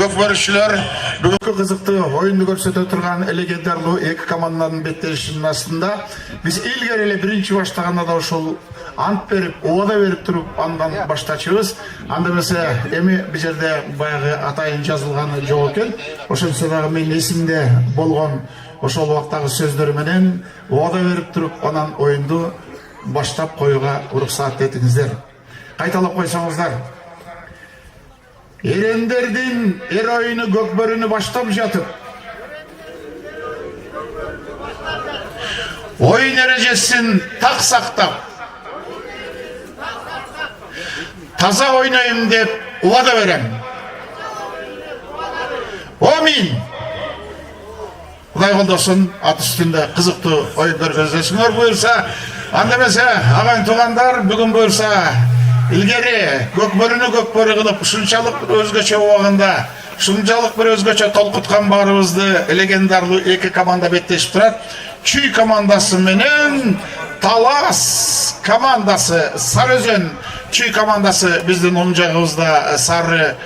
Көкбөрүшчүлөр бүгүнкү кызыктуу оюнду көрсөтө турган легендарлуу эки команданын беттешинин астында биз илгери эле биринчи баштаганда да ошол ант берип, убада берип туруп андан баштачыбыз. Анда эмесе эми бул жерде баягы атайын жазылганы жок экен. Ошончо дагы менин эсимде болгон ошол убактагы сөздөр менен убада берип туруп анан оюнду баштап коюуга уруксаат этиңиздер. Кайталап койсоңуздар. Эрендердин эр оюну көкбөрүнү баштап жатып, оюн эрежесин так сактап, таза ойнойм деп убада берем. Амин. Кудай колдосун, ат үстүндө кызыктуу оюн көргөзөсүңөр буюрса. Анда эмесе, агайын туугандар, бүгүн буюрса илгери көкбөрүнү көкбөрү кылып ушунчалык өзгөчө убагында, ушунчалык бир өзгөчө толкуткан баарыбызды легендарлуу эки команда беттешип турат. Чүй командасы менен Талас командасы, Сары Өзөн Чүй командасы биздин оң жагыбызда сары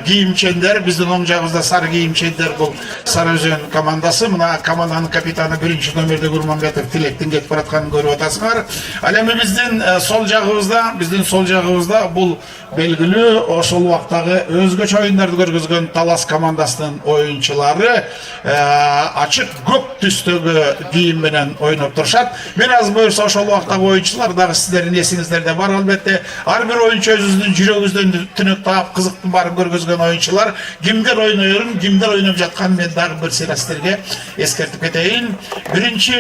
кийимчендер, биздин оң жагыбызда сары кийимчендер бул Сары Өзөн командасы. Мына команданын капитаны биринчи номерде Курманбетов Тилектин кетип баратканын көрүп атасыңар. Ал эми биздин сол жагыбызда бул белгилүү ошол убактагы өзгөчө оюндарды көргөзгөн Талас командасынын оюнчулары ачык көк түстөгү кийим менен ойноп турушат. Мен азыр буюрса ошол убактагы оюнчулар дагы сиздердин эсиңиздерде бар албетте. Ар бир оюнчу өзүнүн жүрөгүбүздөн түнөк таап кызыктын баарын көргөзгөн оюнчулар. Кимдер ойноyorун, кимдер ойноп жатканын мен дагы бир сыйра сиздерге эскертип кетейин. Биринчи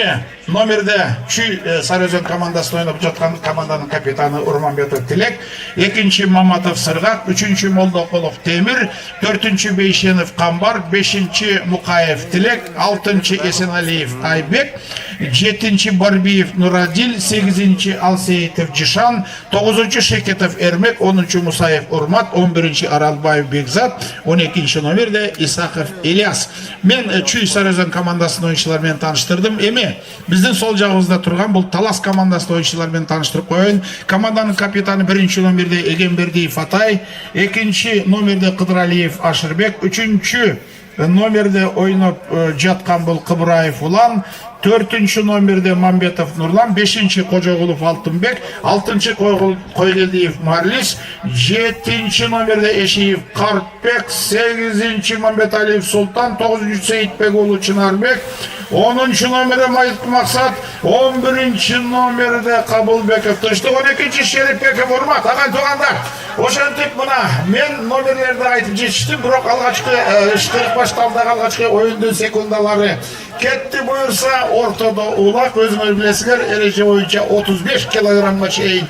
номерде Чүй Сары Өзөн командасы ойноп жаткан команданын капитаны Урманбетов Тилек, экинчи Маматов Сыргак, үчүнчү Молдоколов Темир, төртүнчү Бейшенов Камбар, бешинчи Мукаев Тилек, алтынчы Эсеналиев Айбек, жетинчи Барбиев Нурадил, сегизинчи Алсеитов Жишан, тогузунчу Шекетов Эрмек, 10-чу Мусаев Урмат, 11-чи Аралбаев Бекзат, 12-чи номерде Исаков Ильяс. Мен Чүй Сары Өзөн командасынын оюнчулары менен тааныштырдым. Эми биздин сол жагыбызда турган бул Талас командасынын оюнчулары менен тааныштырып коеюн. Команданын капитаны биринчи номерде Эгембердиев Атай, экинчи номерде Кыдыралиев Ашырбек, үчүнчү номерде ойноп жаткан бул Кыбыраев Улан, төртүнчү номерде Мамбетов Нурлан, бешинчи Кожогулов Алтынбек, алтынчы Койгелдиев Марлис, жетинчи номерде Эшиев Картбек, сегизинчи Мамбеталиев Султан, тогузунчу Сейитбек уулу Чынарбек, 10-чу номерде Майыт Максат, 11-чи номерде Кабылбеков Тыштык, 12-чи Шерипбеков Урмат. Агайын туугандар, ошентип мына мен номерлерди айтып жетиштим, бирок алгачкы 40 башталдагы алгачкы оюндун секундалары кетти. Буюрса ортодо улак, өзүңөр билесиңер, эреже боюнча 35 килограммга чейин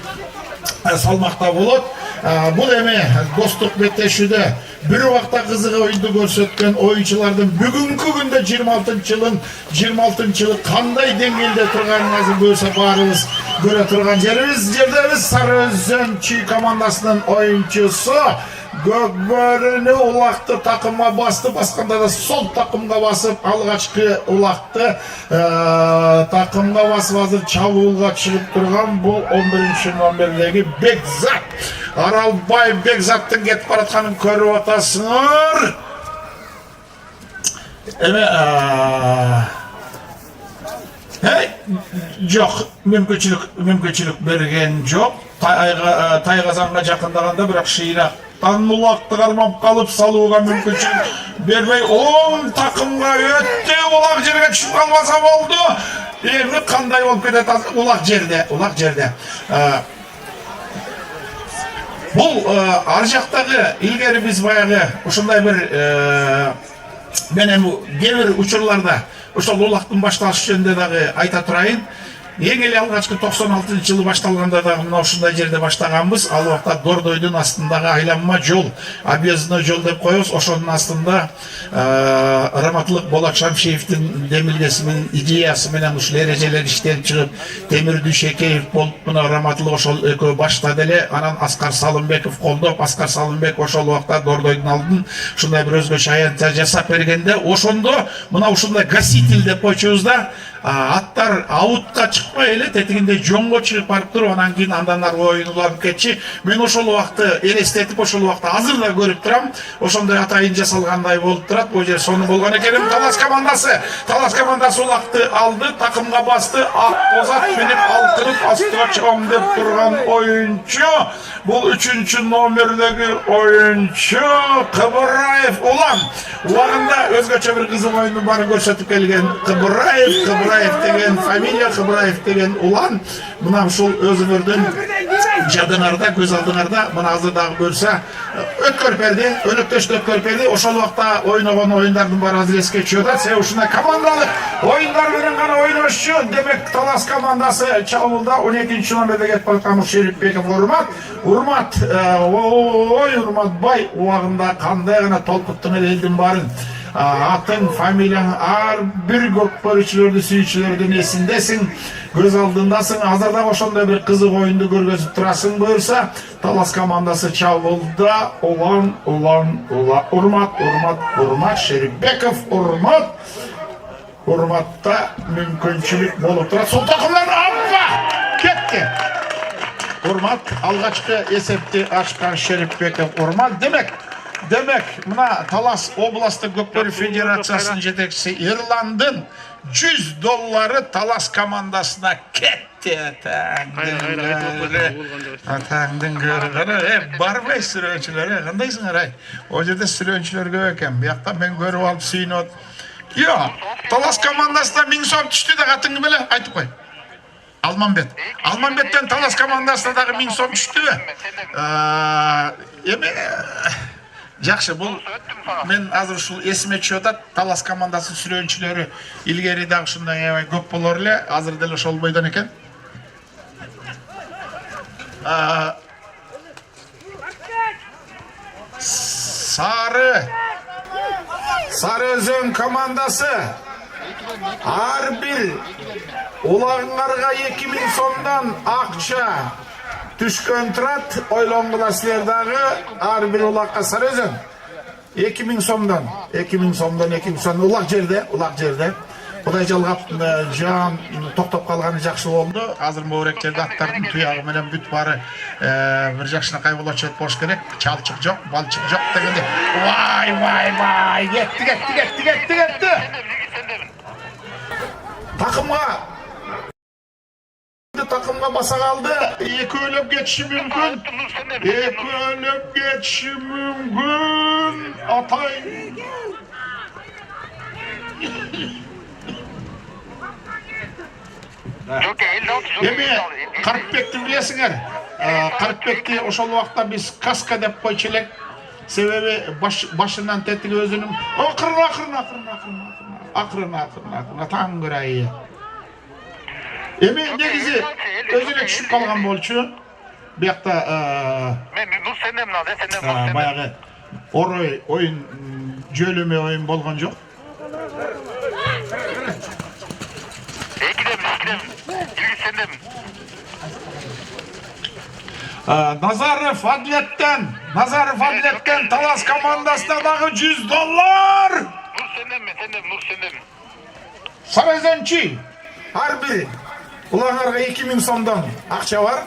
салмакта болот. Бул эми достук беттешүүдө бир убакта кызык оюнду көрсөткөн оюнчулардын бүгүнкү күндө 26-жылы кандай деңгээлде турганын азыр буюрса баарыбыз көрө турган жердебиз. Сары Өзөн Чүй командасынын оюнчусу Gökbörünü ulaqtı takımga bastı, basqanda da sol takımga basıp alğaçkı ulaqtı takımga basıp hazır çabуулga çıkıp turgan bu 11-ci nomerdegi Bekzat. Aralbay Bekzаттын ketip baratkanын көрүp атасыңар. Эме жоқ, мүмкүнчүлүк берген жоқ. Тайгазанга жакындаганда бирок шыйрактан улакты кармап калып салууга мүмкүнчүлүк бербей оң такымга өттү. Улак жерге түшүп калбаса болду. Эми кандай болуп кетет улак жерде. Бул ар жактагы илгери биз баягы ушундай бир менен кээ бир учурларда ошол улактын башталышы жөнүндө дагы айта турайын. Эң эле алгачкы 96-жылы башталганда дагы мына ушундай жерде баштаганбыз. Ал убакта Дордойдун астындагы айланма жол, объездной жол деп коебуз. Ошонун астында Раматлык Болот Шамшиевдин демилгеси менен идеясы менен ушул эрежелер иштелип чыгып, Темир Дүйшекеев болуп мына Раматлык ошол экөө баштады эле. Анан Аскар Салымбеков колдоп, Аскар Салымбек ошол убакта Дордойдун алдын ушундай бир өзгөчө аянтча жасап бергенде, ошондо мына ушундай гаситель деп койчубуз да, аттар аутка чыкпай эле тетигинде жоңго чыгып барып туруп, анан кийин анданар оюнуланып кетчи. Мен ошол убакты элестетип, ошол убакта азыр да көрүп турам. Ошондой атайын жасалгандай болуп турат. Бул жер сону болгон экен. Талас командасы улакты алды, такымга басты. Ак бозат менен алтырып астыга чыгам деп турган оюнчу. Бул 3-чү номердеги оюнчу Кыбыраев Улан. Убагында өзгөчө бир кызык оюну барын көрсөтүп келген Кыбыраев деген фамилия, Кыбыраев деген Улан. Мына ушул өзүңөрдүн жадыңарда, көз алдыңарда, мына азыр дагы көрсө өткөрперди, өнөктөштү өткөрперди. Ошол убакта ойногон оюндардын баары азыр эске түшүп атат. Себеби ушундай командалык оюндар менен гана ойношчу. Демек Талас командасы чабуулда 12-чи номерде кетип бараткан Шерипбеков Урмат, Урмат бай убагында кандай гана толкуттун элдин баарын атын, фамилияң, ар бир көрүүчүлөрдү, сүйүүчүлөрдүн эсиндесиң, көз алдындасың. Азыр да ошондой бир кызык оюнду көргөзүп турасың. Буюрса, Талас командасы чабуулда Урмат, Шерипбеков Урматта мүмкүнчүлүк болуп турат. Сол такымдан кетти. Урмат алгачкы эсепти ачкан Шерипбеков Урмат. Демек, мына Талас областтык көкбөрү федерациясынын жетекчиси Ирландын $100 Талас командасына кетти. Атаңдын көрүгөнү, барбай сүрөөнчүлөр, кандайсыңар? Ол жерде сүрөөнчүлөр көп экен. Биякта мен көрүп алып сүйүнүп. Талас командасына 1000 сом түштү да атыңы беле айтып кой. Алманбеттен Талас командасына дагы 1000 сом түштү. Эми жакшы, бул мен азыр ушул эсиме түшүп атат. Талас командасынын сүрөөнчүлөрү илгери дагы ушундай аябай көп болор эле. Азыр деле ошол бойдон экен. Сары Өзөн командасы ар бир улагыңарга 2000 сомдон акча түшкөн турат. Ойлонгула силер дагы ар бир улакка Сары Өзөн 2000 сомдон 2000 сом улак жерде. Кудай жалгап жан токтоп калганы жакшы болду. Азыр моорек жерде аттардын туягы менен бүт баары бир жакшынакай болочу болуш керек. Чалчык жок, балчык жок дегенде. Вай, кетти. Takımga basa kaldı. Ekölöp geçişi mümkün. Atay. Эми Карипбекти билесиңер. Карипбекти ошол убакта биз каска деп койчу элек. Себеби башынан тетиги өзүнүн акырын таң көрайы. Эми негизи өзүнө түшүп калган болчу. Биякта баягы орой оюн жөлөмө оюн болгон жок. Назаров Адлеттен Nazarov adletken Talas komandasına dağı $100. Nur senden mi? Nur senden. Sarayzanchi har biri ularga 2000 so'mdan akça var.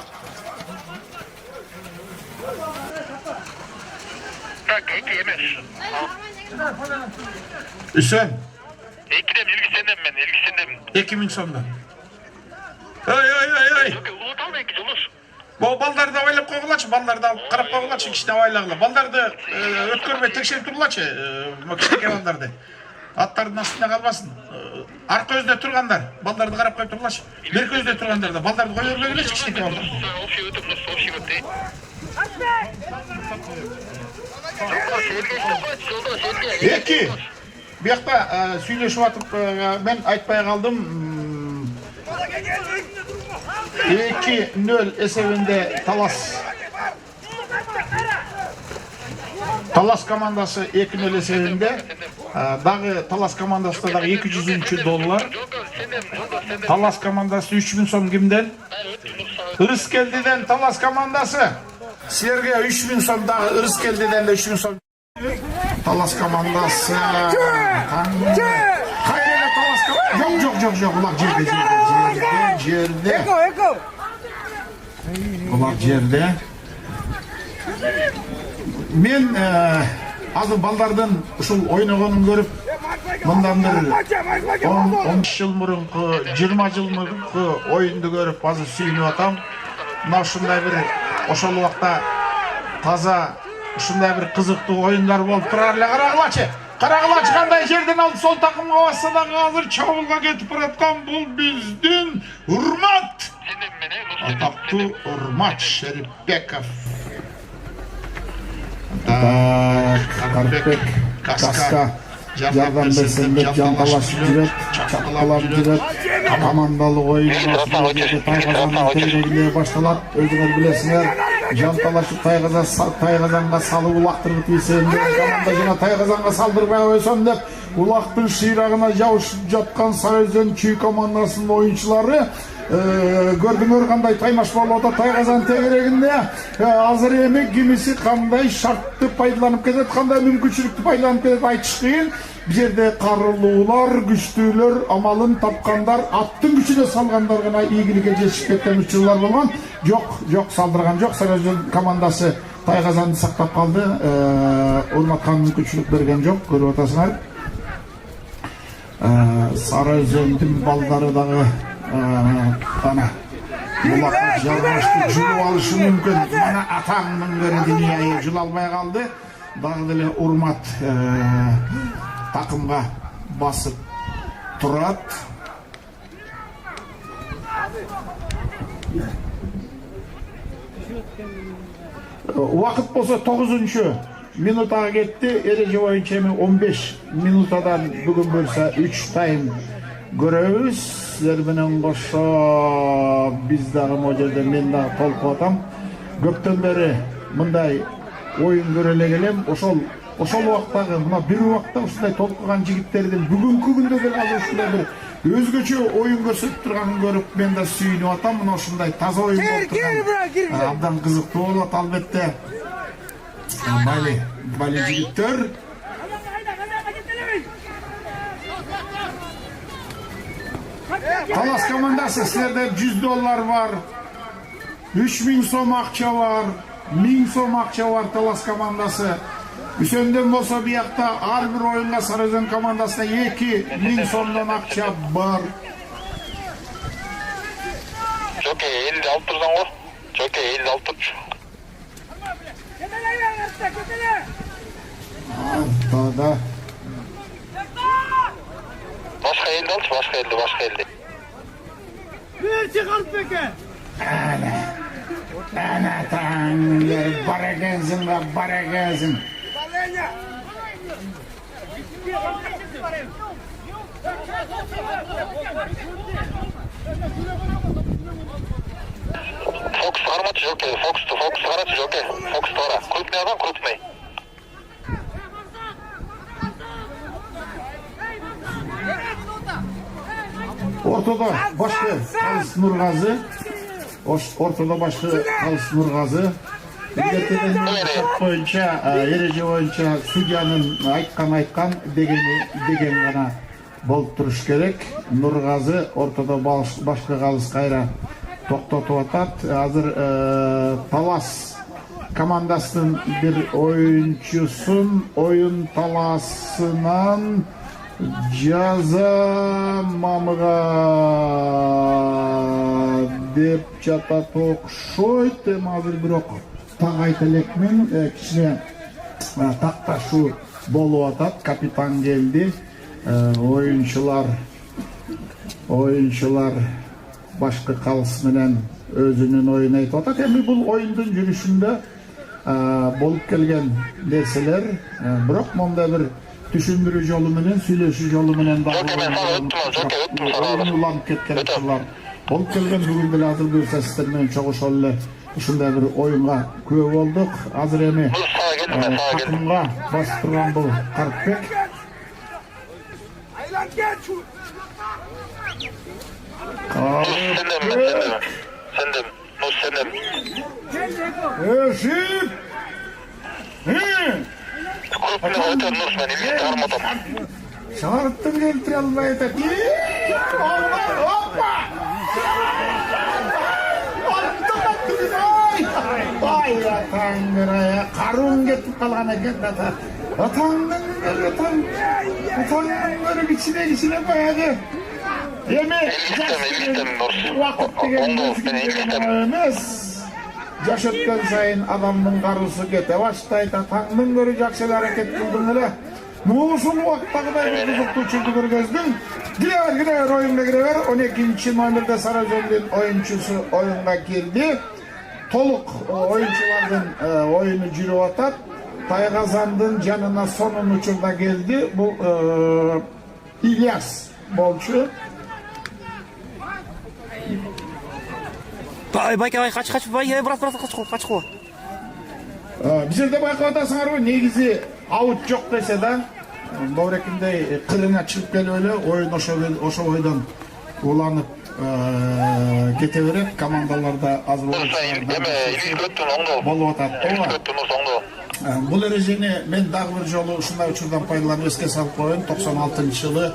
Tak, iki emes. Hüseyin. İkidem, ilgi senden men, ilgi senden. 2000 so'mdan. Ay. Yok, ulut alma iki ulus. Bu baldarda oylap koyulaçı, baldarda qarab koyulaçı, kişine oylagıla. Baldarda ötkörmey tekşerip turulaçı, kişineki baldarda. Attardın astında kalmasın. Arka özde turgandar, baldarda qarab koyup turulaçı. Bir közde turgandar da, baldarda koyuyor böyle kişineki baldarda. Ol şey ötüm, ol şey ötü. Jolda, şehirge işte kaç, jolda, şehirge. Peki. Bir yakta söyleşip atıp ben aytpay kaldım. 2-0 esebinde Talas komandası 2-0 esebinde. Dağı Talas komandası da $200. Talas komandası 3000 so'm kimden? Iriskeldi'den Talas komandası. Sizlerge 3000 so'm dağı Iriskeldi'den de 3000 so'm. Talas komandası. Hayır Talas komandası. Yok. Ular yerde. Ular yerde. Men azı baldardan uşul oynaganын görüp mындан bir 10 yıl murunku 20 yıl murunku oyundu görüp azı sүйүнүп atam. Mına ушундай bir ошол убакта таза ушундай bir кызыктуу oyunlar болуp турар эле. Карагылачы кандай жерден алып сол такымга басса дагы азыр чабуулга кетип бараткан бул биздин Урмат. Атактуу Урмат Шерипбеков. Карбек Каска жардам берсем деп жанталашып жүрөт, чакалап жүрөт. Командалык оюн Тайгазандын тегерегилери башталат. Өзүңөр билесиңер, жанталашып Тайгазанга салып улактырып ийсем деп команда жана Тайгазанга салдырбай койсом деп улактын шыйрагына жабышып жаткан Sarayzanchi командасынын оюнчулары gördüңөр кандай таймаш болуп атат Тайгазан тегерегинде. Азыр эми кимиси кандай шартты пайдаланып кетет, кандай мүмкүнчүлүктү пайдаланып кетет айтыш кыйын. Бул жерде карылуулар, күчтүүлөр, амалын тапкандар, аттын күчүнө салгандар гана ийгиликке жетишип кеткен учурлар болгон. Жок, салдырган жок. Sarayzan командасы Тайгазанды сактап калды. Урматка мүмкүнчүлүк берген жок, көрүп атасыңар. Sarayzandын балдары дагы ana bulakta jarmıştı julu alışı mümkün. Mana atamның beri dünyayı jul almay kaldı. Dağı dele Urmat takımga basıp turat. Vakit bolsa 9. minutaga ketdi. Ereje boyunca 15 minutadan bugün bolsa 3 time görөбүz. Sizler bilen koşa biz dagı mojerde men dagı tolkup atam. Köpten beri mындай oyun görele gelem. Oşol wagtdagı mına bir wagtda ушундай tolkugan jigitlerden bugünkü günde de azыр ушундай bir özgöçö oyun көрсөтүп турганын көрүp men da sүйүнүp atam. Mına ушундай таза oyun болуп турган. Абдан кызыктуу болот албетте. Бали жигиттер. Talas komandası sizlerde $100 var, 3000 so'm akça var, 1000 so'm akça var Talas komandası. Hüseyin'den bolsa bir yakta her bir oyunga Sarayzan komandasına 2000 so'mdan akça var. Çok iyi, 56 turdan o. Çok iyi, 56 tur. Hatta Başka elde al, başka elde. Bir çıkarıp peki. Ana tanrım, bara gelsin. Fox armatı yok, Fox armatı yok, Fox tora. Krupney adam, krupney. Ortada başka Halis Nurgazı. Ortada başka Halis Nurgazı. боюнча эреже боюнча судьянын айткан деген гана болуп туруш керек. Нургазы ортодо башкы калыс кайра токтотуп атат. Азыр Талас командасынын бир оюнчусун оюн таласынан жаза мамыга деп жатат окшойт. Азыр бирок так айта элекмин, кичине такташуу болуп атат. Капитан келди. Oyuncular başka kalыс менен өзүнүн оюн айтып атат. Эми бул оюндун жүрүшүндө болуп келген нерселер, бирок монда бир түшүндүрүү жолу менен, сүйлөшүү жолу менен уланып кеткен учурлар болуп келген. Бүгүн деле азыр буюрса сиздер менен чогушуп эле ушундай бир оюнга күбө болдук. Азыр эми такымга басып турган бул Карпбек. Şarttım geltire almaya da. Ay Tanrı'ya karun getip kalan eken da. Atanların içine bayağı. Yemek vakit degenimiz yaş ötken sayın adamın karısı kete başlaydı. Tanrı'nın görü jakşıl hareket kıldın hele. Muğusul vaktagıday bir kızıktı uçurdu bir gözdün. Girer oyunda girer. 12. номерде Sarıözü'nün oyuncusu oyuna girdi. Толук oyunculardan oyunu жүрүп атат. Тайгазандын жанына сонун учурда келди. Бул İlyas болчу. Байка, kaç, брат, kaç. Бизерде байкап атасыңарбы, негизи аут жок десе да, Баурекиндей кырына чыгып келип эле оюн ошо бойдон уланып кете берет. Командаларда аз болуп атат. Бул эрежени мен дагы бир жолу ушундай учурдан пайдаланып эске салып коеюн. 96-жылы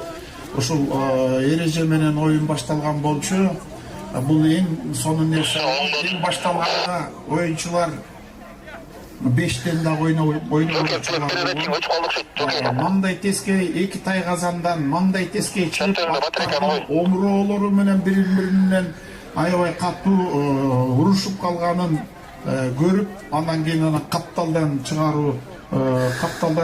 ушул эреже менен оюн башталган болчу. Бул эң сонун нерсе. Эң башталганда оюнчулар 5тен да мындай тескей эки тайгазандан мындай тескей чыгып омуроолору менен бири-биринен аябай катуу урушуп калганын көрүп, андан кийин аны капталдан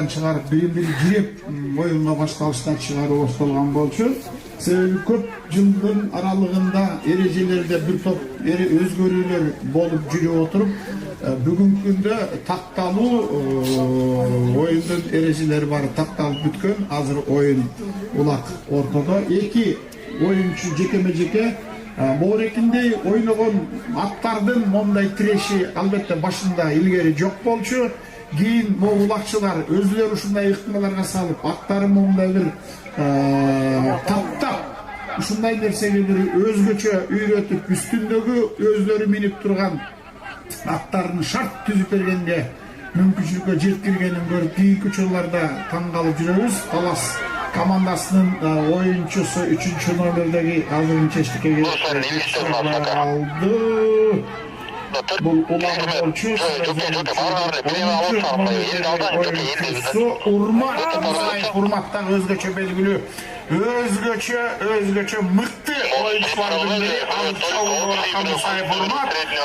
чыгарып бири-бири киреп оюнга башталыштан чыгаруу башталган болчу. Себеби көп жылдын аралыгында эрежелерде бир топ өзгөрүүлөр болуп жүрүп отуруп, бүгүнкү күндө такталуу оюндун эрежелери бары такталып бүткөн. Азыр оюн улак ортодо. Эки оюнчу жекеме-жеке Баурекиндей ойногон аттардын мондай тиреши албетте башында илгери жок болчу. Кийин могу улакчылар өзүлөрү ушундай ыктымаларга салып, аттары мондай бир таптап, ушундай нерсеге бир өзгөчө үйрөтүп, үстүндөгү өзлөрү минип турган аттарын шарт түзүп бергенге мүмкүнчүлүккө жеткиргенин көрүп, кийинки учурларда таң калып жүрөбүз. Талас командасынын оюнчусу 3-номердеги азырын чечтикеге алды. Бул улам болчу. Урматтан өзгөчө белгилүү, өзгөчө мыкты оюнчулардын бири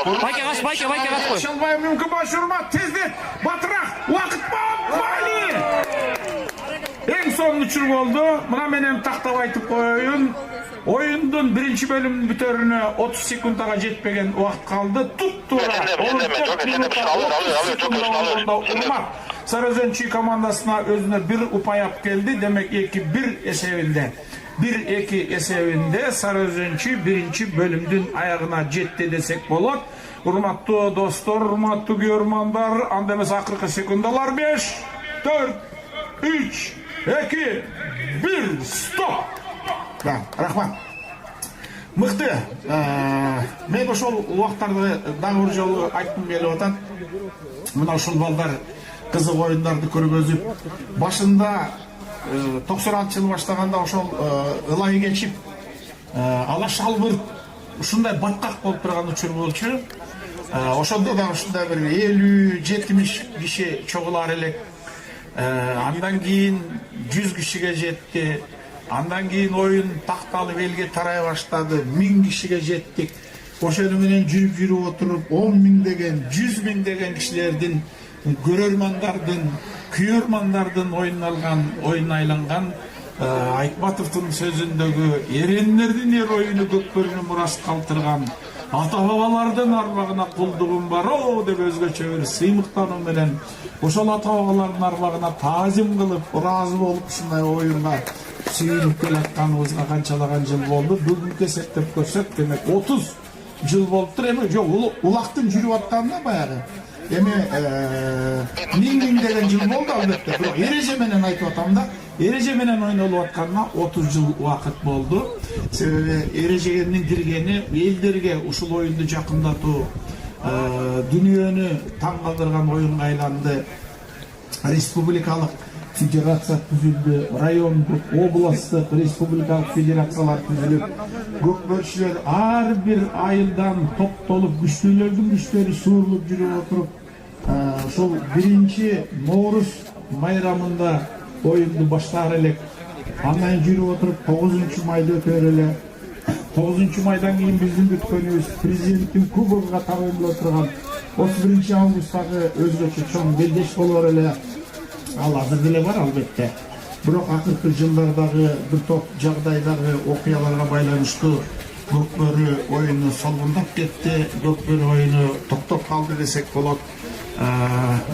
Байка kaç koy. Шалбай мүмкүн баш урмат, тездет, батыраак, убакыт Мали. Эң сонун учур болду. Мына менен тактап айтып коеюн. Oyundun birinci bölümünün bütörüne 30 sekundага жетпеген убакыт калды. Туп-туура. Sarıözünчү командасына өзүнө бир упай алып келди. Демек 2-1 эсебинде Sarıözünчү биринчи бөлүмдүн аягына жетти десек болот. Урматтуу достор, урматтуу көрөрмандар, анда эмес акыркы секундалар 5, 4, 3, 2, 1, стоп! Рахмат. Мыкты. Мен ошол убактарды дагы бир жолу айткым келип атат. мына ушул балдар кызык оюндарды көргөзүп, башында 96 жыл баштаганда ошол ылайы кечип, алаш албырт ушундай баткак болуп турган учур болчу. Ошондо да ушундай бир 50-70 киши чогулар элек. Андан кийин 100 кишиге жетти. Андан кийин оюн такталып элге тарай баштады. 1000 кишиге жеттик. Ошону менен жүрүп отуруп 10 миңдеген, 100 миңдеген кишилердин, көрөрмандардын, күйөрмандардын оюнуна айланган Айтматовдун сөзүндөгү эрендердин эр оюну көкбөрүнү мурас калтырган, ата бабалардын арбагына кулдугум бар о деп өзгөчө бир сыймыктануу менен ошол ата бабалардын арбагына таазим кылып, ыраазы болуп ушундай оюнга сүйүнүп келатканыбызга канчалаган жыл болду. Бүгүнкү эсептеп көрсөк, демек 30 жыл болуптур. Эми жок, улактын жүрүп атканына баягы эми 1000 деген жыл болду албетте. Бирок эреже менен айтып атам да, эреже менен ойнолуп атканына 30 жыл убакыт болду. Себеби эреженин киргени элдерге ушул оюнду жакындатуу, дүйнөнү таң калтырган оюнга айланды. Республикалык федерация түзүлдү, райондук, областтык, республикалык федерациялар түзүлүп, көкбөрчүлөр ар бир айылдан топтолуп, күчтүүлөрдүн күчтөрү suurулуп жүрүп отуруп, ошол 1-Ноорус майрамында оюнду баштаар элек. Андан жүрүп отуруп 9-майды өтөр эле. 9-майдан кийин биздин күткөнүбүз президенттин кубогуга тагынылып турган 31-августтагы өзгөчө чоң белдеш болор эле. Ал азыр деле бар албетте. Бирок акыркы жылдардагы бир топ жагдайдагы окуяларга байланыштуу көкбөрү оюну солгундап кетти. Көкбөрү оюну токтоп калды десек болот.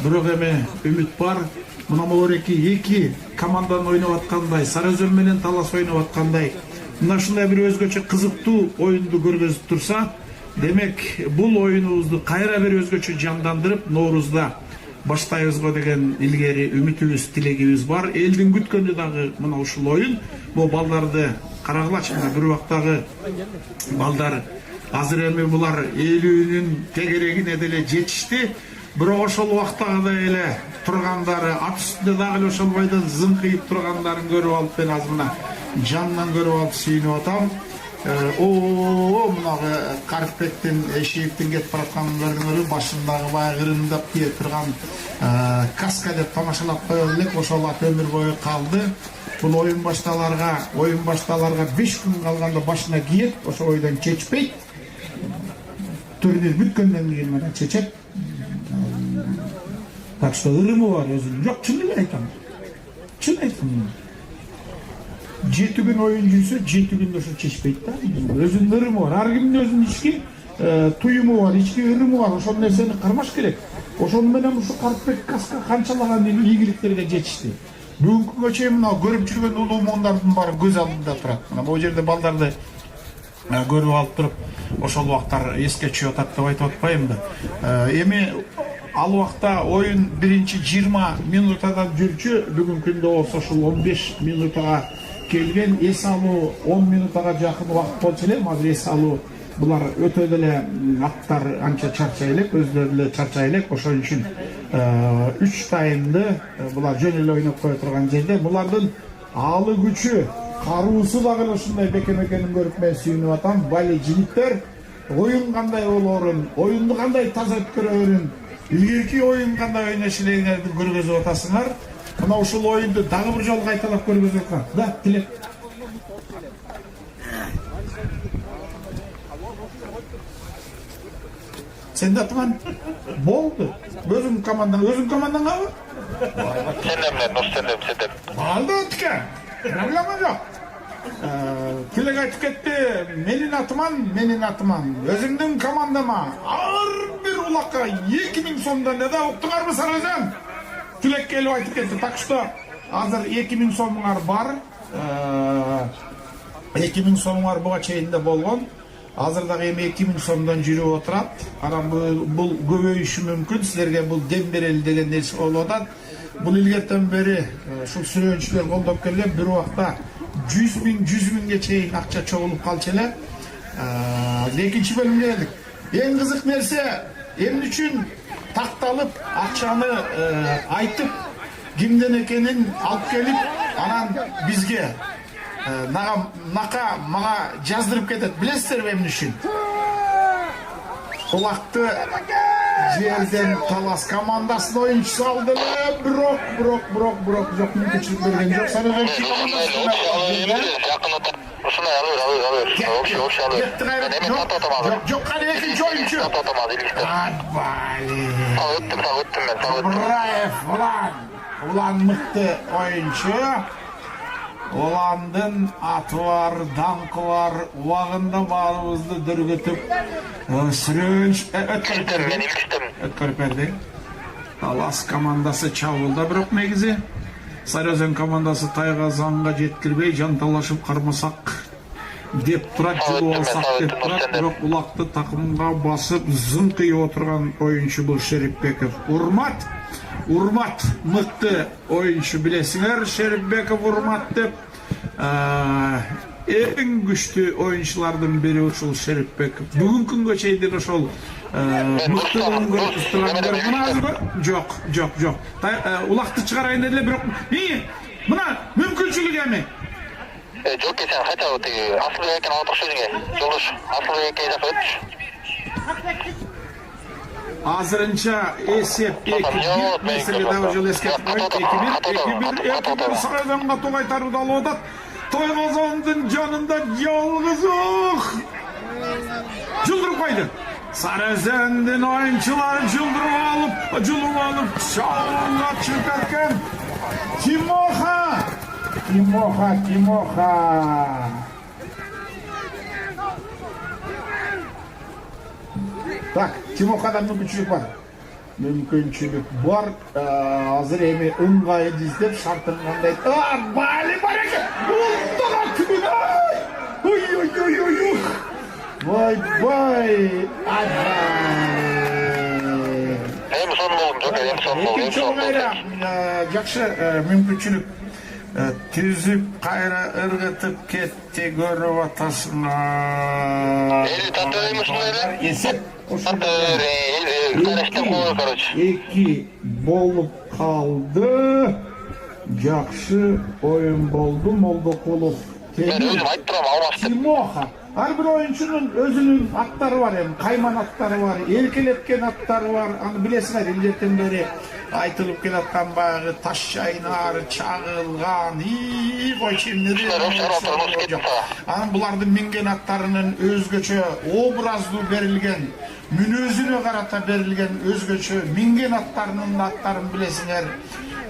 Бирок эми үмүт бар. Мына могу эки команданын ойноп аткандай, Сары Өзөн менен Талас ойноп аткандай, мына ушундай бир өзгөчө кызыктуу оюнду көргөзүп турса, демек бул оюнубузду кайра бир өзгөчө жандандырып, Ноорузда баштайбызго деген илгери үмүтүбүз, тилегибиз бар. Элдин күткөнү дагы мына ушул оюн. Бул балдарды карагылачы, бир убактагы балдар азыр эми булар 50-нин тегерегине деле жетишти. Бирок ошол убактагыдай эле тургандары, ат үстүндө дагы эле ошол бойдон зыңкыйып тургандарын көрүп алып, мен азыр мына жанынан көрүп алып сүйүнүп атам. Мынагы Карпеттин, Эшиевдин кетип баратканын көрдүңөрбү? Башындагы баягы ырымдап кие турган каска деп тамашалап коё элек, ошол ат өмүр бою калды. Бул оюн башталарга 5 күн калганда башына киет, ошо бойдон чечпейт. Турнир бүткөндөн кийин мына чечет. Так что ырымы бар өзүнүн. Жок, чын эле айтам. Чын айтам. 7 күн оюн жүрсө, 7 күндө ошо чечпейт да. Өзүнүн ырымы бар. Ар кимдин өзүнүн ички туюму бар, ички ырымы бар. Ошол нерсени кармаш керек. Ошол менен ушу Карпет каска канчалаган ийгиликтерге жетишти. Бүгүнкү күнгө чейин мына көрүп жүргөн улуу моңдардын баары көз алдында турат. Мына бул жерде балдарды көрүп алып туруп, ошол убактар эске түшүп атат деп айтып атпайм да. Эми ал убакта оюн биринчи 20 минутадан жүрчү, бүгүнкү күндө болсо ушул 15 минутага келген. Эс алуу 10 минутага жакын убакыт болчу эле. Азыр эс алуу булар өтө деле аттар анча чарчай элек, өздөрү деле чарчай элек. Ошон үчүн 3 таймды булар жөн эле ойноп кое турган жерде. Булардын аалы күчү, каруусу дагы ушундай бекем экенин көрүп мен сүйүнүп атам. Бали жигиттер оюн кандай болоорун, оюнду кандай таза өткөрөөрүн, илгерки оюн кандай ойнош элегиңерди көргөзүп атасыңар. Мына ушул оюнду дагы бир жолу кайталап көргөзүп аткан. Да, тилек. Сен да туман болду. Өзүң командаңабы? Сендем менен, сендем. Алды тике. Проблема жок. Тилек айтып кетти. Менин атыман. Өзүңдүн командама ар бир улакка 2000 сомдон да уктуңарбы Сары Өзөн? Тилек келип айтып кетти. Так что азыр 2000 сомуңар бар. 2000 сомуңар буга чейин да болгон. Азыр дагы эми 2000 сомдон жүрүп отурат. Анан бул көбөйүшү мүмкүн. Силерге бул дем берели деген нерсе болуп атат. Бул илгертен бери ушул сүрөөнчүлөр колдоп келген. Бир убакта 100 миңге чейин акча чогулуп калчу эле. Экинчи бөлүмгө келдик. Эң кызык нерсе эмне үчүн такталып, акчаны айтып, кимден экенин алып келип, анан бизге мага жаздырып кетет. Билесиздерби эмне үчүн? Улакты жерден Талас командасынын оюнчусу алды эле, бирок жок, мүмкүнчүлүк берген жок. Сарыөзөн жок, кане экинчи оюнчу. Кыбыраев улан мыкты оюнчу. Уландын аты бар, даңкы бар, убагында баарыбызды дүргүтүп, сүрөш өткөрүп берди. Талас командасы чабуулда, бирок негизи Сарыөзөн командасы Тайгазанга жеткирбей, жанталашып кармасак деп турат, жылып алсак деп турат, бирок улакты такымга басып, зыңкыйып отурган оюнчу бул Шерипбеков. Урмат, мыкты оюнчу, билесиңер, Шерипбеков Урмат деп. Эң күчтүү оюнчулардын бири ушул Шерипбеков. Бүгүнкү күнгө чейин ошол мыктылыгын көрсөтүп жок. Улакты чыгарайын эле, бирок мына мүмкүнчүлүк эми. Жок, сен кайта тиги Асылбекин алып чыгыш. Жолдош, Асылбекке жакып өтүш. Азырынча эсеп 2-1, меселе дагы жыл эскертип коюп, 2-1 Сарыөзөнгө тол кайтарууду алып атат. Тойгозондун жанында жалгыз жылдырып койду. Сарыөзөндүн оюнчулары жылдырып алып чабуулга чыгып кеткен. Тимоха. Так, Тимохадан мүмкүнчүлүк бар. Азыр эми ыңгайды издеп, шартын кандай. Бали бар экен. Ултуга түгүн. Ой. Эми сон болдум, жок, Экинчи кайра жакшы мүмкүнчүлүк түзүп кайра ыргытып кетти, көрүп атасыңар. Эсеп 2 болуп калды. Жакшы оюн болду. Молдокулов, Тимоха. Ар бир оюнчунун өзүнүн аттары бар, кайман аттары бар, эркелеткен аттары бар. Аны билесиңер, илгертен бери айтылып келаткан баягы таш чайнар, чагылган, койчу эмне. Анан булардын минген аттарынын өзгөчө образдуу берилген, мүнөзүнө карата берилген өзгөчө минген аттарынын аттарын билесиңер.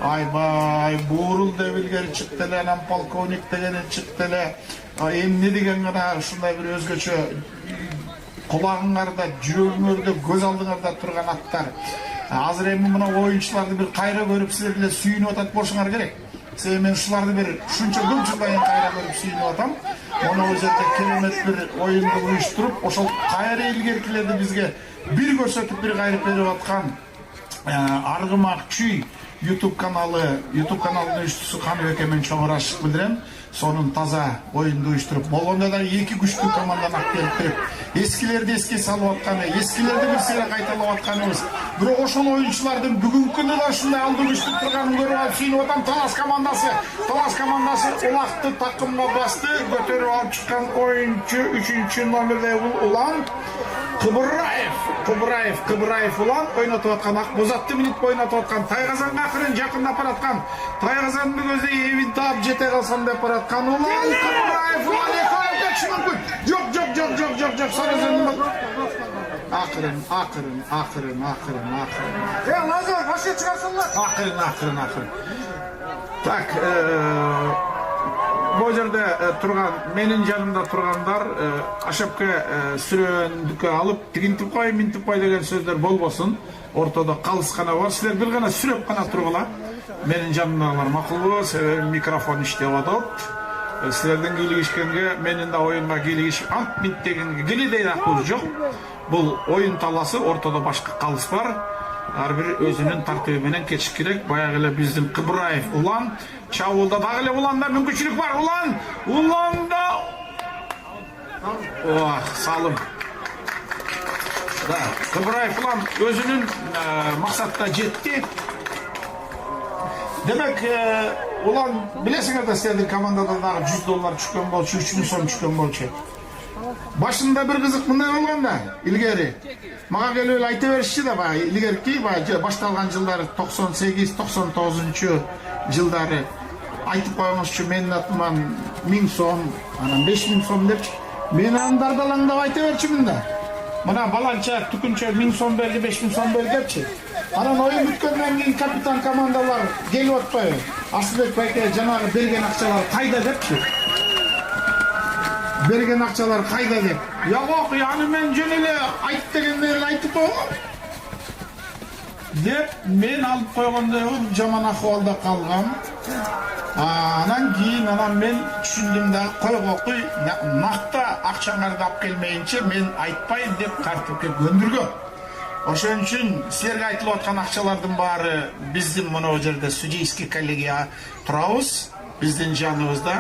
Айбай, Буурул деп илгери чыкты эле, анан полковник дегени чыкты эле. Эмне деген гана ушундай бир өзгөчө кулагыңарда, жүрөгүңөрдө, көз алдыңарда турган аттар. Азыр эми мына оюнчуларды бир кайра көрүп, силер эле сүйүнүп атат болушуңар керек. Себеби мен ушуларды бир ушунча көп жылдан кийин кайра көрүп сүйүнүп атам. Мына бул жерде керемет бир оюнду уюштуруп, ошол кайра илгеркилерди бизге бир көрсөтүп, бир кайрып берип аткан Аргымак Чүй YouTube каналынын уюштуусу Каныбек мен чоң ырашык билдирем. Сонун таза оюнду уюштуруп, болгондо да эки күчтүү команданы алып келип туруп, эскилерди эске салып атканы, эскилерди бир сыйра кайталап атканыбыз. Бирок ошол оюнчулардын бүгүнкүнү да ушундай алды күчтүү турганын көрүп алып сүйүнүп атам. Талас командасы улакты такымга басты, көтөрүп алып чыккан оюнчу 3-чү номерде Улан Кыбыраев Улан ойнотуп аткан, Акбозатты минут ойнотуп аткан, Тайгазанга акырын жакындап бараткан, Тайгазандын көзү эбин таап жете калсам деп бараткан Улан Кыбыраев Улан экөөчү мүмкүн. Жок. Сарыөзөндүн акырын. Назар, башка чыгарсаңlar. Акырын. Так, бул жерде турган, менин жанымда тургандар ашапка сүрөндүккө алып, тигинтип кой, минтип кой деген сөздөр болбосун. Ортодо калыскана бар. Силер бир гана сүрөп гана тургула. Менин жанымдагылар макулбу, себеби микрофон иштеп атат. Силердин кийлигишкенге, менин да оюнга кийлигишип, ант минт дегенге килидей акыл жок. Бул оюн таласы, ортодо башка калыс бар. Ар бир өзүнүн тартиби менен кетиш керек. Баягы эле биздин Кыбыраев Улан, чабуулда дагы эле Уланда мүмкүнчүлүк бар. Уланда салым. Kıbraev ulan özünün maksatına jetti. Demek ulan bilesiniz de sizlerin komandadan $100 çıkan bolçu, $3000 so'm çıkan bolçu. Başında bir kızık bunday olgan da ilgari. Maga gelip aytıverişçi de bana ilgari ki baştalgan yılları 98-99 yılları aytıp koymuş menin atımdan 1000 so'm, anam 5000 so'm dep men andardalangdap aytıverçimин da. Mına balança tükünçe 1000 so'm berdi, 5000 so'm berdi depçi. Anan oyun bitkenden keyin kapitan komandalar gelip atpayбы. Asылбек байке жанагы берген акчалар кайда депчи. Bergen akçalar kayda dep. Ya yok yani men jönele ayt degenleri aytıp koyгам. Dep men alıp koyganda jaman ahvalda kalgam. Anan keyin men түшүндүм да койгоку накта акчаңарды алып келмейинче men айтпайын деп тартипке көндүргөм. Ошон үчүн силерге айтылып аткан акчалардын баары биздин мына жерде судейский коллегия турабыз. Биздин жаныбызда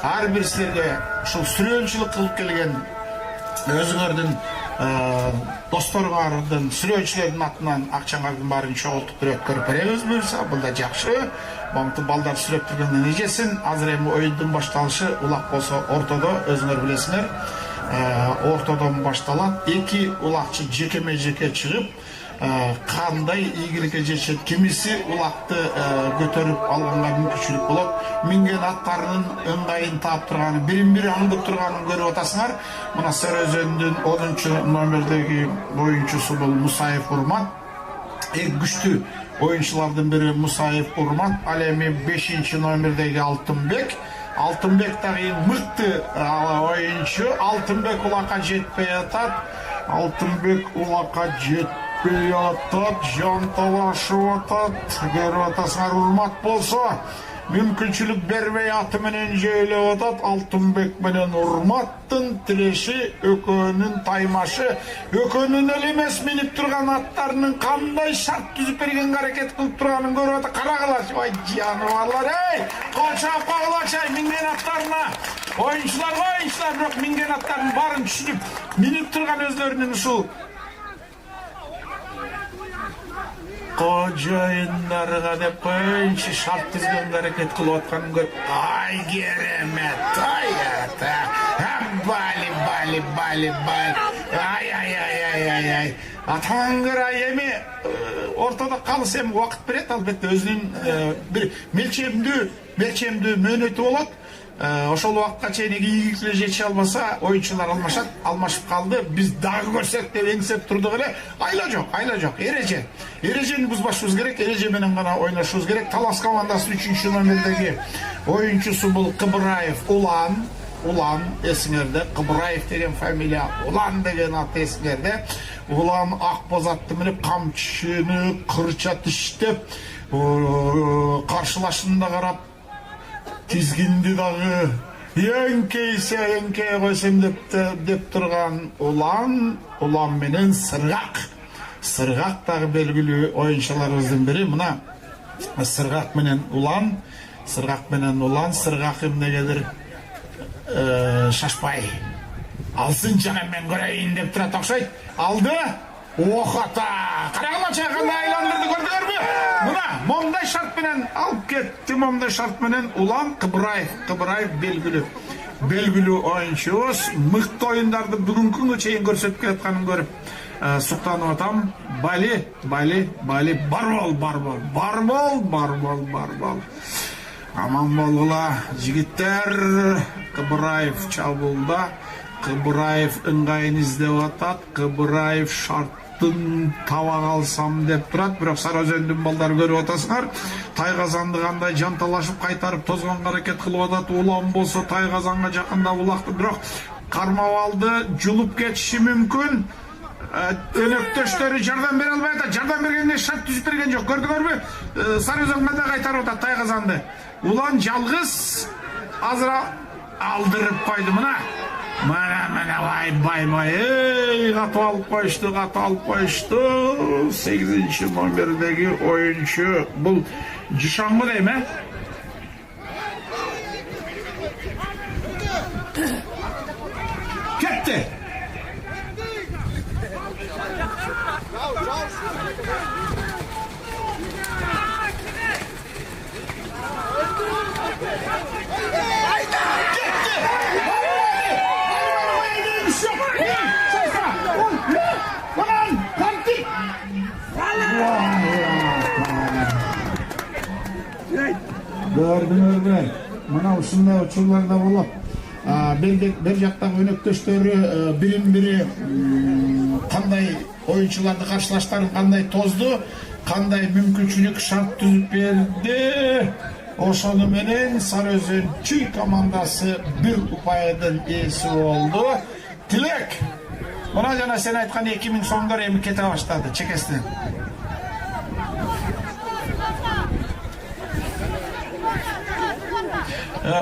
ар бир силерге ушул сүрөөнчүлүк кылып келген өзүңөрдүн досторгордун сүрөөнчүлөрдүн атынан акчаңардын баарын чогултуп бир өткөрүп беребиз буюрса, бул да жакшы. Момту балдар сүрөп тургандын эжесин азыр эми оюндун башталышы улак болсо ортодо өзүңөр билесиңер. Ортодон башталат. Эки улакчы жекеме жеке чыгып кандай ийгиликке жетишет, кимиси улакты көтөрүп алганга мүмкүнчүлүк болот. Минген аттарынын ыңгайын таап турганы, бирин-бири аңдып турганын көрүп атасыңар. Мына Сарыөзөндүн 10-номердеги оюнчусу бул Мусаев Урмат. Эң күчтүү оюнчулардын бири Мусаев Урмат. Ал эми 5-номердеги Алтынбек. Алтынбек дагы мыкты оюнчу. Алтынбек улакка жетпей атат. Алтынбек улакка жетпей атат, жанталашып атат. Көрүп атасыңар, Урмат болсо мүмкүнчүлүк бербей аты менен жөйлөп атат. Алтынбек менен Урматтын тиреши, экөөнүн таймашы, экөөнүн эле эмес минип турган аттарынын кандай шарт түзүп берген аракет кылып турганын көрүп атат. Карагылачы, ой жаныбарлар, эй! Колчоп койгулачы, минген аттарына. Оюнчулар, бирок минген аттарынын баарын түшүнүп минип турган өзлөрүнүн ушул кожоюндарга деп коюнчу шарт түзгөнгө аракет кылып атканын көрүп, ай керемет, бали, ай. Атаңгыра эми ортодо калыс эми убакыт берет, албетте өзүнүн бир мелчемдүү мөөнөтү болот. Ошол убакытка чейин ийгиликке жетише албаса, оюнчулар алмашып калды. Биз дагы көрсөк деп эңсеп турдук эле. Айла жок, эреже. Эрежени бузбашыбыз керек, эреже менен гана ойношубуз керек. Талас командасынын 3-номердеги оюнчусу бул Кыбыраев Улан, эсиңерде, Кыбыраев деген фамилия, Улан деген ат эсиңерде. Улан ак боз атты минип камчыны кырча тиштеп, каршылашында карап тизгинди дагы эңкей койсом деп турган Улан менен Сыргак дагы белгилүү оюнчуларыбыздын бири. Мына Сыргак менен Улан, Сыргак эмнегедир шашпай алсын жана мен көрөйүн деп турат окшойт. Алды. Охата! Карагылачы, кандай айландырды көрдүңөрбү? Мына момдай шарт менен алып кетти, момдай шарт менен Улан Кыбыраев белгилүү оюнчубуз. Мыкты оюндарды бүгүнкү күнгө чейин көрсөтүп келатканын көрүп суктанып атам. Бали, барбол. Аман болгула, жигиттер. Кыбыраев чабуулда. Кыбыраев ыңгайын издеп атат. Кыбыраев шарттын таба калсам деп турат. Бирок Сарыөзөндүн балдары көрүп атасыңар. Тайгазанды кандай жанталашып кайтарып тозгонго аракет кылып атат. Улан болсо Тайгазанга жакында булакты, бирок кармап алды, жулуп кетиши мүмкүн. Өнөктөштөрү жардам бере албай атат. Жардам бергенде шарт түзүп берген жок. Көрдүңөрбү? Сарыөзөнгө да кайтарып атат Тайгазанды. Улан жалгыз азыр алдырып койду. Mana vay ey katı alıp koştu 8-номердеги oyuncu bu Cişan mı değil mi? Gitti. Gördüңөрбү? Мына ушундай учурлар да болот. Bir жактагы өнөктөштөрү бирин-бири кандай оюнчуларды каршылаштарын кандай тозду, кандай мүмкүнчүлүк шарт түзүп берди. Ошону менен Сары Өзөн Чүй командасы бир упайдын ээси болду. Тилек, мына жана сен айткан 2000 сомдор эми кете баштады чекесинен.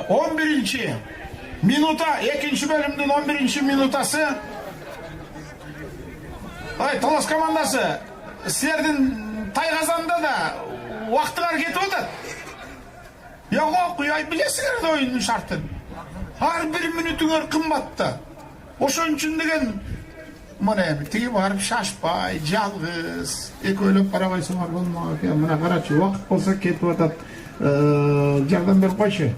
On birinci minuta, ikinci bölümdün 11. minutası. Ay, Talas komandası, sizlerden Taygazan'da da vaktiler ketip otat. Yok, bilesiniz de oyunun şartın. Her bir minutun kımbatta. Oşun için degen, mana tigi barıp şaşpay, jalgız, ekoylop parabaysa var bolmak. Mana karaçı, vakit bolsa ketip otat. Жардам берип койчу.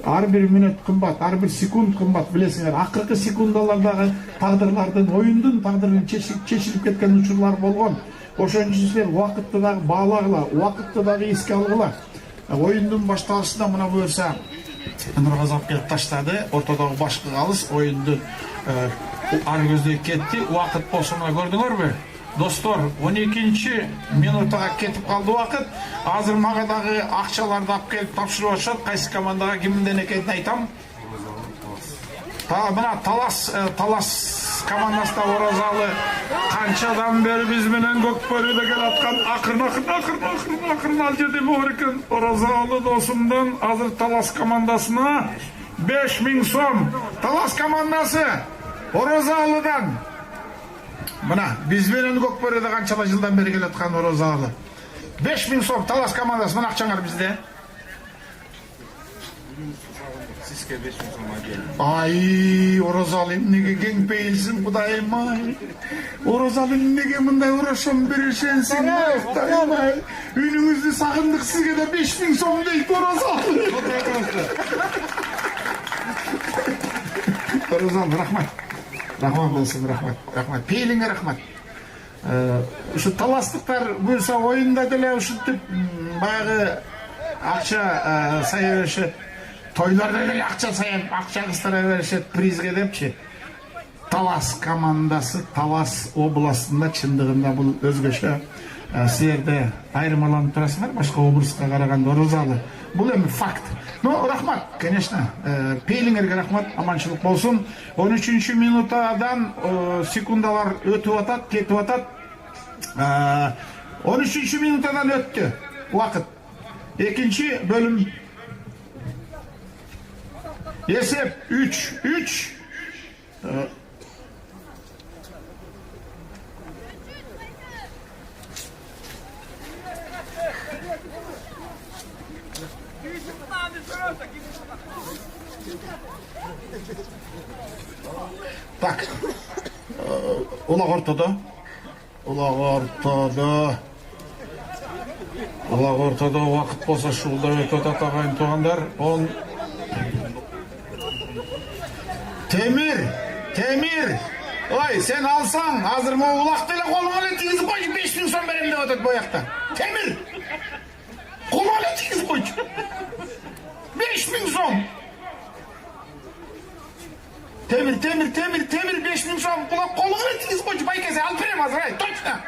Ар бир минут кымбат, ар бир секунд кымбат, билесиңер. Акыркы секундалардагы тагдырлардын, оюндун тагдырын чечилип кеткен учурлар болгон. Ошон үчүн силер убакытты дагы баалагыла, убакытты дагы эске алгыла. Оюндун башталышында мына буюрса Нургазап келип таштады. Ортодогу башкы калыс оюндун ар көздөй кетти. Убакыт болсо мына көрдүңөрбү? Достор, 12. минутага кетип калды убакыт. Азыр мага дагы акчаларды алып келип тапшырып атышат. Кайсы командага кимден экенин айтам. Мына Талас командасында Оразалы канчадан бери биз менен Көкбөрүдө келаткан акырын ал жерде бар экен. Оразалы досумдан азыр Талас командасына 5000 сом. Талас командасы Оразалыдан. Мына биз менен Көкбөрүдө канчалай жылдан бери келаткан Оразалы. 5000 сом Талас командасы, мына акчаңар бизде. Сизге 5000 сом келди. Ай, Оразалы эмнеге кең пейилсиң, Кудайым ай. Оразалы эмнеге мындай урошон беришенсиң, Кудайым ай. Үйүңүздү сагындык, сизге да 5000 сом дейт Оразалы. Оразалы, рахмат. Рахмат болсын, рахмат. Пейлиңе рахмат. Ушу таластыктар буюрса оюнда деле ушинтип баягы акча сая беришет. Тойларда деле акча кыстыра беришет призге депчи. Талас командасы Талас областында чындыгында бул өзгөчө. Силерде айырмаланып турасыңар башка областка караганда Оразалы. Бул эми факт. Но рахмат, конечно. Пейлиңерге рахмат, аманчылык болсун. 13 минутадан секундалар өтүп атат, кетип атат. 13 минутадан өттү убакыт. Экинчи бөлүм. Есеп 3-3. Так, улак ортодо убакыт болсо ушулда өтүп атат агайын туугандар. Темир, ой, сен алсаң, азыр могу улакты эле колуңа эле тийгизип койчу, 5000 сом берем деп атат боякта. Темир, колуңа эле тийгизип койчу. 5000 сом. Темир, 5000 сом, колуңа эле тийгизип койчу, байкесе алып берем азыр, ай, точно.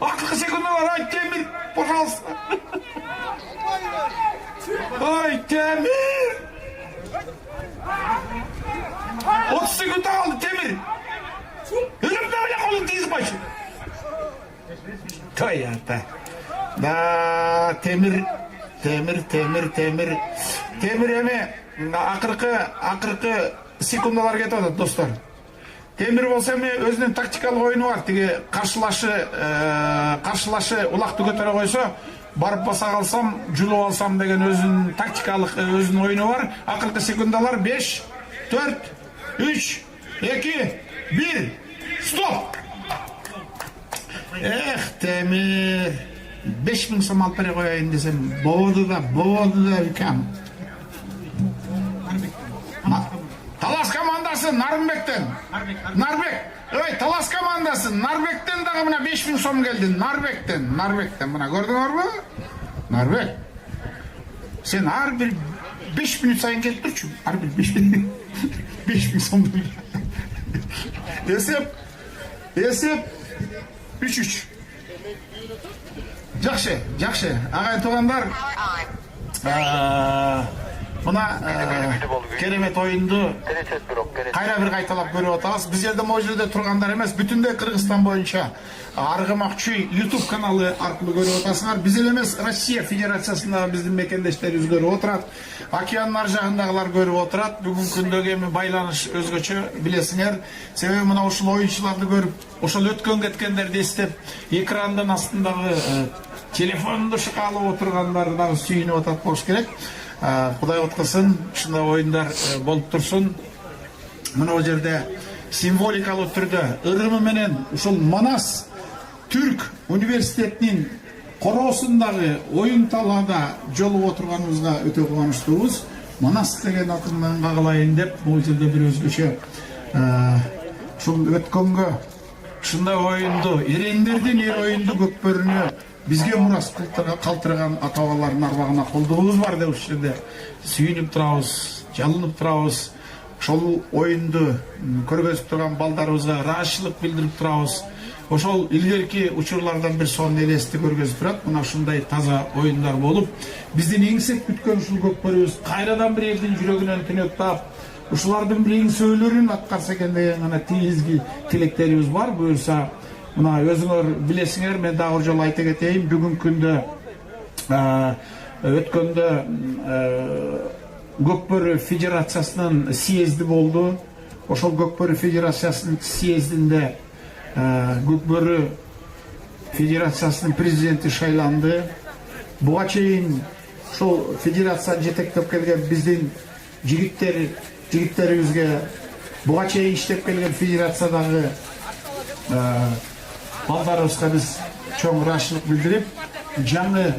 Акыркы секундалар, ай, Темир, пожалуйста. Ай, Темир. 30 секунд kaldı Temir. Ölümde bile kolun diz başı. Toy yarta. Da Temir emi akırkı sekundalar ketip atat dostlar. Temir bolsa эми өзүнүн тактикалык оюну бар. Тиги каршылашы улакты көтөрө койсо, барып баса калсам, жулуп алсам деген өзүнүн тактикалык өзүнүн оюну бар. Акыркы секундалар 5, 4, 3, 2, 1. Стоп! Темир. 5000 сом алып бере коеюн десем, болду да өлкем. Талас командасы Нарбектен. Ой, Талас командасы Нарбектен дагы мына 5000 сом келди. Нарбектен. Мына көрдүңөрбү? Narбек, sen ар bir 5 minut sayın gelip durçun. Ар bir 5 minut. 5 minut son bir. Esep 3-3. Жақшы. Ағайын туғандар, мына керемет ойынды қайра бір қайталап көріп отырмыз. Біз жерде ол жерде тұрғандар емес, бүтіндей Қырғызстан бойынша Арғымақчүй YouTube каналы арқылы көріп отырсыңар. Біз емес, Россия Федерациясындағы біздің мекендештеріміз көріп отырады. Океанның ар жағындағылар көріп отырады. Бүгін күндегі байланыш өзгөчө, білесіңер. Себебі мына ушул ойыншыларды көріп, ошол өткен кеткендерді естіп, экранның астындағы телефонды шықалып отырғандардан сүйініп отат болуш керек. Құдай отқысын, шында ойындар болып тұрсын. Мына жерде символикалы түрде ырымы менен ушул Манас Түрк университетинин короосундагы ойын талаада жолуп отурганыбызга өтө кубанычтуубуз. Манас деген атынан кагылайын деп, бул жерде бир өзгөчө ушул өткөнгө ушундай оюнду, эрендердин эр оюнду Көкбөрүнү бизге мурас калтырган ата-бабалардын арбагына колдугубуз бар деп ушул жерде сүйүнүп турабыз, жалынып турабыз. Ошол оюнду көргөзүп турган балдарыбызга ыраазычылык билдирип турабыз. Ошол илгерки учурлардан бир сонун элести көргөзүп турат. Мына ушундай таза оюндар болуп, биздин эңсеп бүткөн ушул Көкбөрүбүз кайрадан бир элдин жүрөгүнөн түнөк таап, ушулардын бир эң аткарса экен деген гана тийизги тилектерибиз бар. Буюрса, мына өзүңөр билесиңер, мен дагы бир жолу айта кетейин, бүгүнкү күндө өткөндө Көкбөрү Федерациясынын съезди болду. Ошол Көкбөрү Федерациясынын съездинде Көкбөрү Федерациясынын президенти шайланды. Буга чейин ошол федерацияны жетектеп келген биздин жигиттерибизге, буга чейин иштеп келген федерациядагы балдарыбызга биз чоң ыраазычылык билдирип, жаңы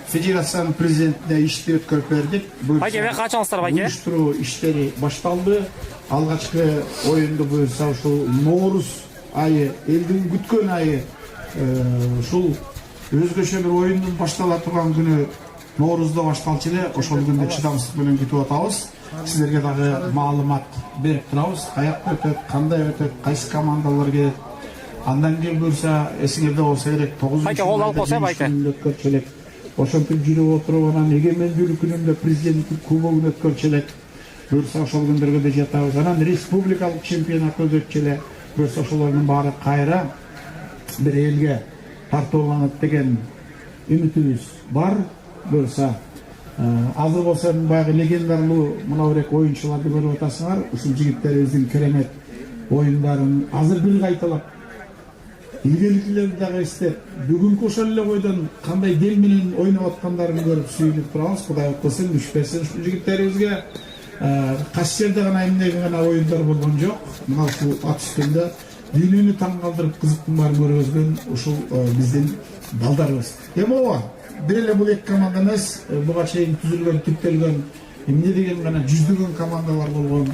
федерациянын президентине ишти өткөрүп бердик. Байке, качаңыздар, байке. Уюштуруу иштери башталды. Алгачкы оюнду буюрса ушул Нооруз айы, элдин күткөн айы, ушул өзгөчө бир оюндун баштала турган күнү Ноорузда башталчу эле. Ошол күндө чыдамсыздык менен күтүп атабыз. Силерге дагы маалымат берип турабыз. Каякта өтөт, кандай өтөт, кайсы командалар келет. Андан кийин буюрса эсиңерде болсо керек 9-чы ошентип жүрүп отуруп, анан эгемендүүлүк күнүндө президенттик кубогун өткөрчү элек. Буюрса ошол күндөргө да жатабыз. Анан республикалык чемпионат өтөчү эле. Буюрса ошолордун баары кайра бир элге тартууланат деген үмүтүбүз бар. Буюрса азыр болсо баягы легендарлуу мына бирек оюнчуларды көрүп атасыңар. Ушул жигиттерибиздин керемет оюндарын азыр бир кайталап илгеркилерди дагы эстеп, бүгүнкү ошол эле бойдон кандай дел менен ойноп аткандарын көрүп сүйүнүп турабыз. Кудай өткөсүн, düşпесин ушул жигиттерибизге. Кайсы жерде гана эмнеге гана оюндар болгон жок. Мына ушул ат үстүндө дүйнөнү таң калтырып кызыктын баарын көргөзгөн ушул биздин балдарыбыз. Эми ооба, бир эле бул эки команда эмес, буга чейин түзүлгөн, түптөлгөн эмне деген гана жүздөгөн командалар болгон.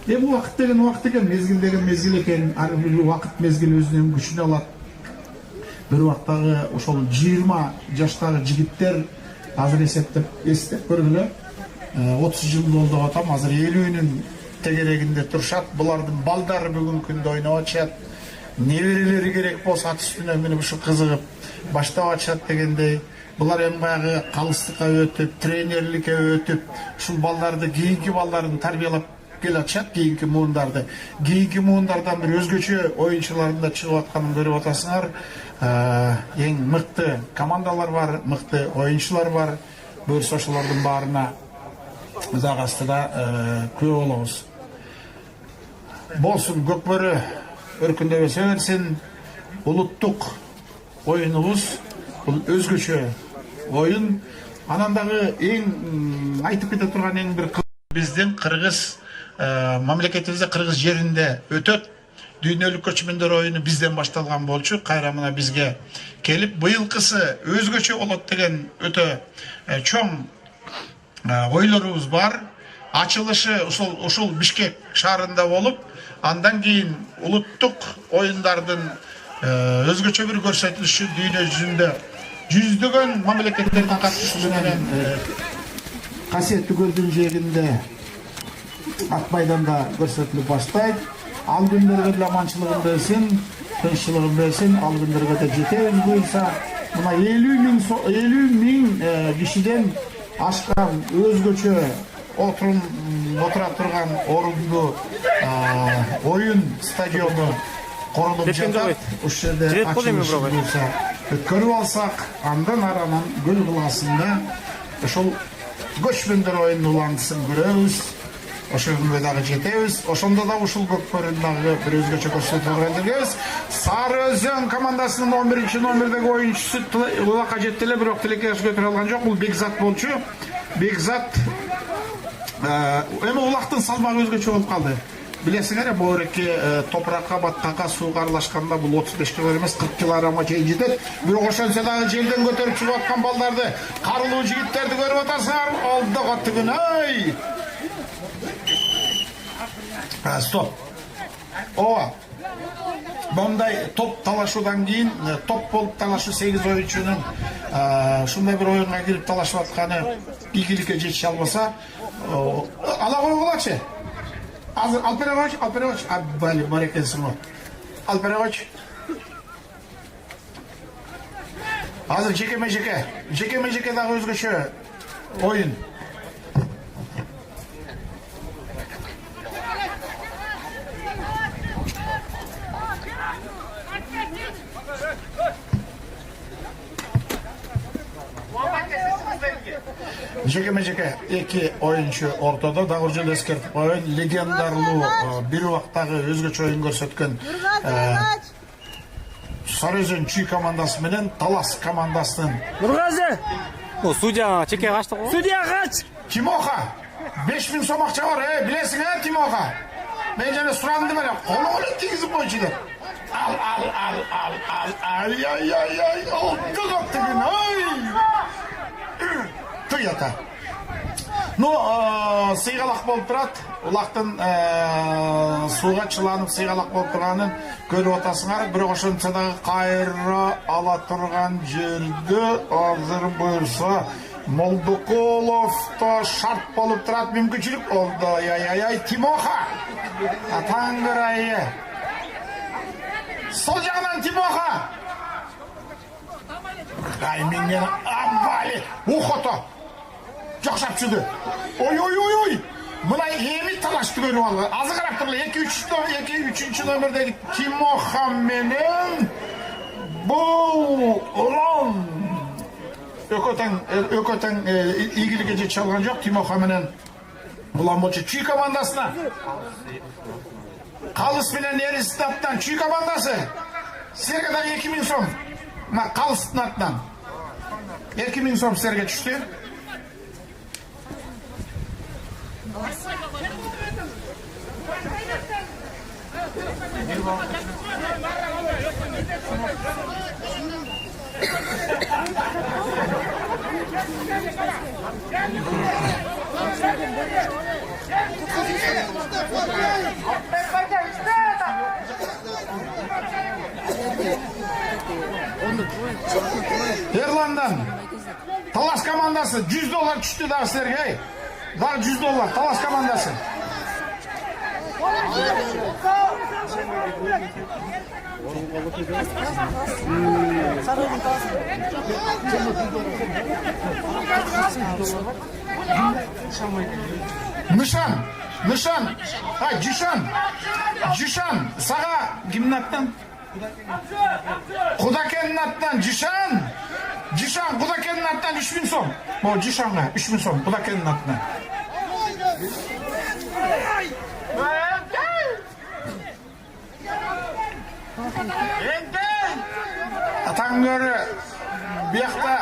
Эми убакыт деген убакыт экен, мезгил деген мезгил экен. Ар бир убакыт мезгил өзүнүн күчүн алат. Бир убактагы ошол 20 жаштагы жигиттер азыр эстеп көргүлө. 30 жыл болду деп атам, азыр 50-нин тегерегинде турушат. Булардын балдары бүгүнкү күндө ойноп атышат. Неберелери керек болсо ат үстүнө минип ушу кызыгып баштап атышат дегендей. Булар эми баягы калыстыкка өтүп, тренерликке өтүп, ушул балдарды, кийинки балдарын тарбиялап келатышат, кийинки муундарды. Кийинки муундардан бир өзгөчө оюнчулардын да чыгып атканын көрүп атасыңар. Эң мыкты командалар бар, мыкты оюнчулар бар. Буюрса ошолордун баарына дагы астыда күбө болобуз. Болсун, Көкбөрү өркүндөбөсө берсин. Улуттук оюнубуз, бул өзгөчө оюн. Анан дагы эң айтып кете турган эң бир биздин Кыргыз мамлекетибизде, Кыргыз жеринде өтөт. Дүйнөлүк көчмөндөр оюну бизден башталган болчу. Кайра мына бизге келип, быйылкысы өзгөчө болот деген өтө чоң ойлорубуз бар. Ачылышы ушул Бишкек шаарында болуп, андан кийин улуттук оюндардын өзгөчө бир көрсөтүлүшү дүйнө жүзүндө жүздөгөн мамлекеттердин катышуусу менен касиеттүү көлдүн жээгинде ак майданда көрсөтүлүп баштайт. Ал күндөргө деле аманчылыгын берсин, тынччылыгын берсин. Ал күндөргө да жетебиз буюрса. Мына 50 миң кишиден ашкан өзгөчө отура турган орунду оюн стадиону корулуп жатат. Ушул жерде ачылышы өткөрүп алсак, андан аранан көл кыласында ошол көчмөндөр оюнунун уландысын көрөбүз. Ошол күнгө дагы жетебиз. Ошондо да ушул көкпөрүн дагы бир өзгөчө көрсөтүп беребиз. Сары Өзөн командасынын 11-чи номердеги оюнчусу улакка жетти эле, бирок тилекке көтөрө алган жок. Бул Бекзат болчу. Бекзат эми улактын салмагы өзгөчө болуп калды. Билесиңер, боореки топуракка, баткакка, сууга аралашканда бул 35 кг эмес, 40 кг чейин жетет. Бирок ошончо дагы желден көтөрүп чыгып аткан балдарды, карылуу жигиттерди көрүп атасыңар. Алдыга түгүн, ай! Стоп. Ооба. Мондай топ талашуудан кийин, топ болуп талашуу 8 оюнчунун ушундай бир оюнга кирип талашып атканы ийгиликке жетише албаса, ала койгулачы. Азыр алып бере койчу. Аббали бар экенсиң го. Алып бере койчу. Азыр жеке дагы өзгөчө оюн. Жеке эки оюнчу ортодо дагы жолу эскертип коеюн. Легендарлуу бир убактагы өзгөчө оюн көрсөткөн Сары Өзөн Чүй командасы менен Талас командасынын Нургазы. О, судья чеке качты го. Судья кач. Тимоха 5000 сом акча бар, билесиң Тимоха. Мен жана сурадым эле, колуңа эле тийгизип койчу деп. Ал. Ай. Олдуга түгүн, ай. Туята. Сыйгалак болуп турат. Улактын сууга чыланып сыйгалак болуп турганын көрүп атасыңар. Бирок ошончо дагы кайра ала турган жерде азыр буюрса Молдоколовто шарт болуп турат мүмкүнчүлүк. Олду, ай, Тимоха. Таңгырайы. Сол жагынан Тимоха. Ай, менен аббали. Ухото. Жакшап чыды. Ой. Мына эми талашты көрүп алды. Азыр карап тур, 2-3 номердеги Тимоха менен бул улан өкөтең ийгиликке жете алган жок. Тимоха менен улан болчу Чүй командасына. Калыс менен Эристаттан Чүй командасы. Силерге дагы 2000 сом. Мына Калыстын атынан 2000 сом силерге түштү. Ерландан Талас командасы $100 түштү дагы силерге. Дагы $100 Талас командасы. Нышан. Жишан. Сага кимдин аттан? Кудакенин аттан Жишан, Кудакенин аттан 3000 сом. Могу Жишанга 3000 сом Кудакенин аттан. Атаңгөрү биякта.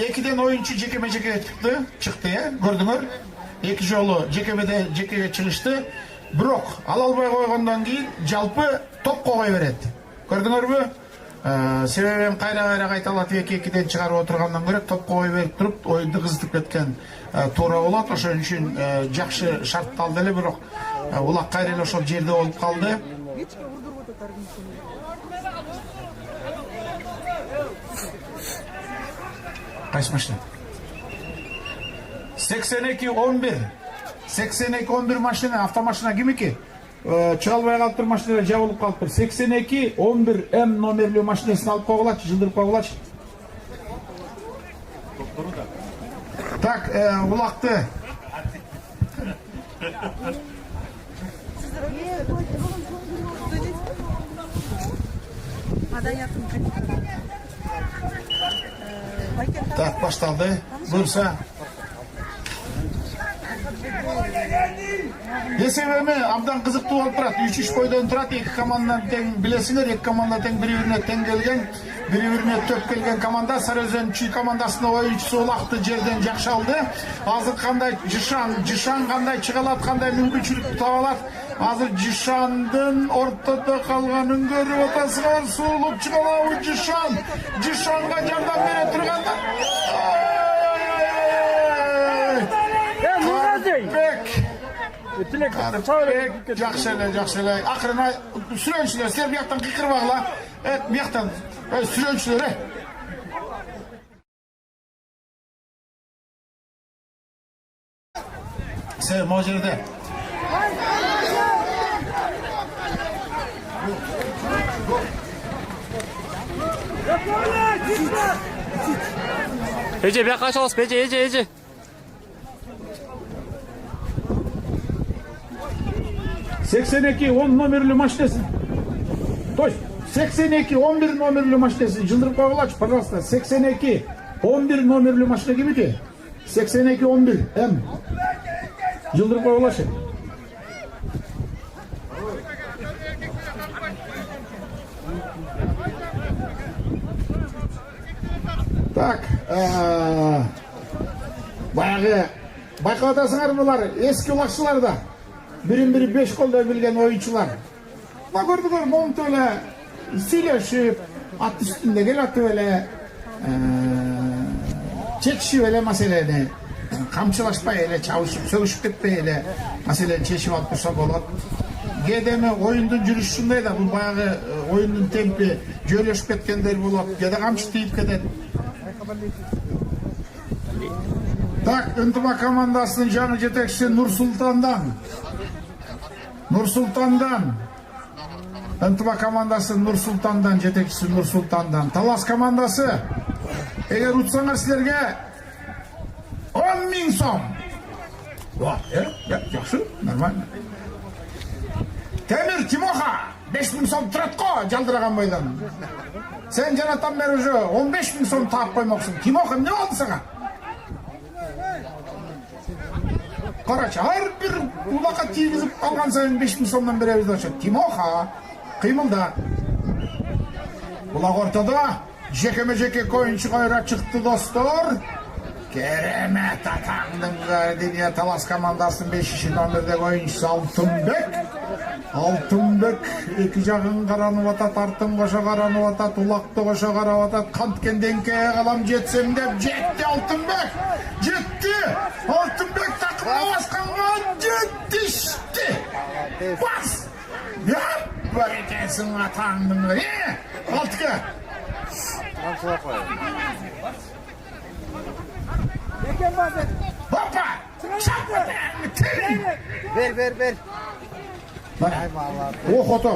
ekiden oyuncu jekeme-jeke çıktı ya, gördüңөр. Eki jolu jekege çıkıştı. Бирок ала албай койгондон кийин жалпы топко кой берет. Көрдүңөрбү? Себебин кайра кайталатып экиден чыгарып отургандан көрө топко кой берип туруп оюнду кызытып кеткен туура болот. Ошон үчүн жакшы шартталды эле, бирок улак кайра эле ошол жерде болуп калды. Кайсы машина? 82-11. 82-11 машина, автомашина кимики? Чыга албай калыптыр, машина жабылып калыптыр. 82-11 М номерлүү машинасын алып койгулачы, жылдырып койгулачы. Так, улакты. Так, башталды. Буюрса. Есебеме абдан кызыктуу болуп турат. 3-3 бойдон турат. Эки командадан тең билесиңер, эки команда тең бири-бирине тең келген, бири-бирине төп келген команда. Сарыөзөн Чүй командасынын оюнчусу улакты жерден жакшы алды. Азыр кандай Жишан кандай чыга алат, кандай мүмкүнчүлүк таба алат. Азыр Жишандын ортодо калганын көрүп атасыңар. Суулуп чыга алабы Жишан? Жишанга жардам бере турганда. Бек жакшы эле. Акырына сүрөнчүлөр, силер бияктан кыйкырбагыла. Бияктан сүрөнчүлөр. Сен могу жерде. Эже бияка чаласыз, эже. 82-10 номерлүү машинасы. Точ, 82-11 номерлүү машинасы жылдырып койгулачы, пожалуйста. 82-11 номерлүү машина кимики? 82-11 М. Жылдырып койгулачы. Так, баягы байкап атасыңар булар эски улакчылар да. Бирин-бири 5 колдой билген оюнчулар. Көрдүңөр, момунтип эле сүйлөшүп, ат үстүндө келатып эле чечишип эле маселени, камчылашпай эле, чабышып, сөгүшүп кетпей эле маселени чечип алып турса болот. Кээде эми оюндун жүрүшү ушундай да, бул баягы оюндун темпи жөөлөшүп кеткендер болот, кээде камчы тийип кетет. Так, Ынтымак командасынын жаңы жетекчиси Нурсултандан. Ынтымак командасы Нурсултандан, жетекчиси Нурсултандан. Талас командасы, эгер утсаңар силерге 10 000 сом. Жакшы, нормально. Темир Тимоха 5 000 сом турат го, жалдыраган бойдон. Сен жанатан бери уже 15 000 сом таап коймоксуң. Тимоха эмне болду сага? Карачы, ар бир улакка тийгизип алган сайын 5 000 сомдон беребиз дешет. Тимоха, кыймылда. Булак ортодо жекеме-жеке коюнчу койра чыкты, достор. Керемет атаңдын Гардиния Талас командасынын 5 номердеги оюнчусу Алтынбек эки жагын каранып атат, артын кошо каранып атат, улакты кошо карап атат. Канткенденке калам жетсем деп жетти Алтынбек. Алтынбек такымга басканга жетишти. Бас! Бар экенсиң атаңдын. Алтыка. Hoppa! Ver. O hata.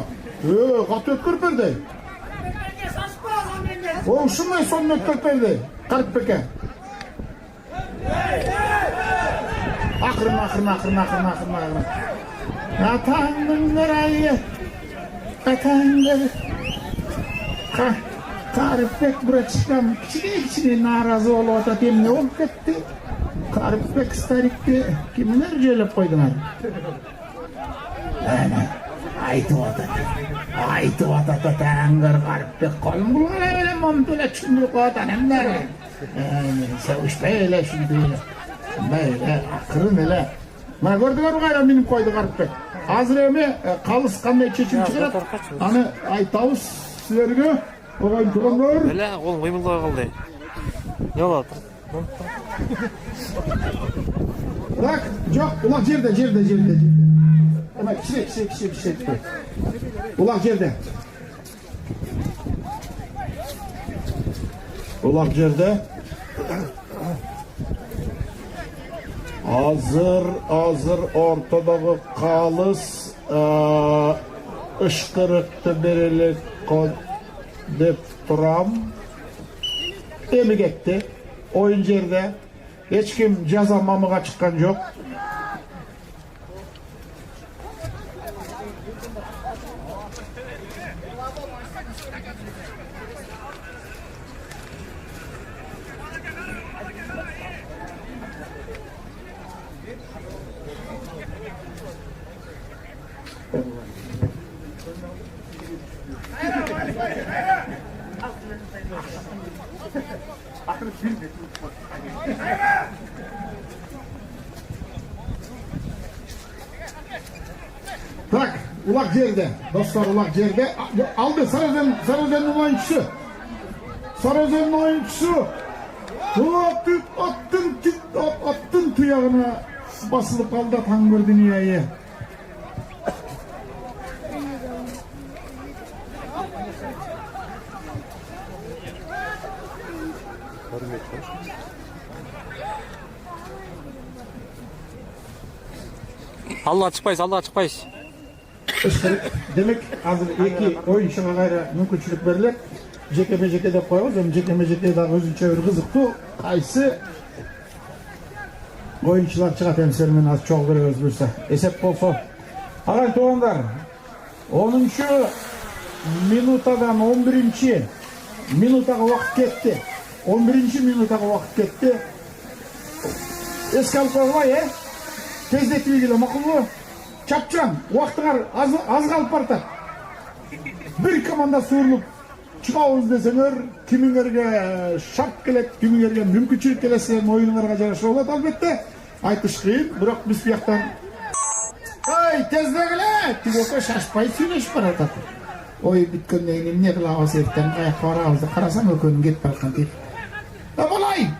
Hata ötkür berdi. O şunday sonun ötkür berdi. Karıpbeke. Akırın. Atağının verayı. Karıpbek bırakıştan içine narazı olup da ne olup gitti. Karıpbek starikti. Kimler jelep koydular? Aytып атат аңгар Карыпбек колун булган эле момунтип эле түшүндүрүп коет анан Sevişme ele şimdi. Böyle akırın ele. Mana gördüler gayra minip koydu Garipbek. Azыр эми калыс кандай чечим чыгарат? Аны айтабыз силерге. Огайын туугандар. Эле колум кыймылдабай калды. Не болот? Так, жок, улак жерде. Эме кичине. Улак жерде. Улак жерде. Азыр ортодогу калыс ышкырыкты берелик деп турам. Эми кетти. Oyun жерде. Эч ким жаза мамыга чыккан жок. Так, улак жерде. Достор, улак жерде. Алды Сарыөзөнүн оюнчусу. Сарыөзөнүн оюнчусу. Аттын туягына басылып калды таң көрдү дүнүйө. Алга чыкпайсыз. Демек, азыр эки оюнчуга кайра мүмкүнчүлүк берилет. Жекеме-жеке деп коебуз, эми жекеме-жеке дагы өзүнчө бир кызыктуу. Кайсы оюнчулар чыгат эми силер менен аз чогуу көрөбүз буюрса. Эсеп болсо. Агай туугандар, 10-минутадан 11-минутага убакыт кетти. 11-минутага убакыт кетти. Эске алып койгула, тездетип келе макулбу? Чапчан, убактыңар аз калып баратат. Бир команда суурулуп чыгабыз десеңер, кимиңерге шарт келет, кимиңерге мүмкүнчүлүк келсе, оюнуңарга жараша болот албетте. Айтыш кыйын, бирок биз бияктан ой, тездегиле, тигөкө шашпай сүйлөшүп баратат. Ой, бүткөндөн кийин эмне кылабыз эртең каякка барабыз деп карасам экөөнүн кетип бараткан дейт. Болай.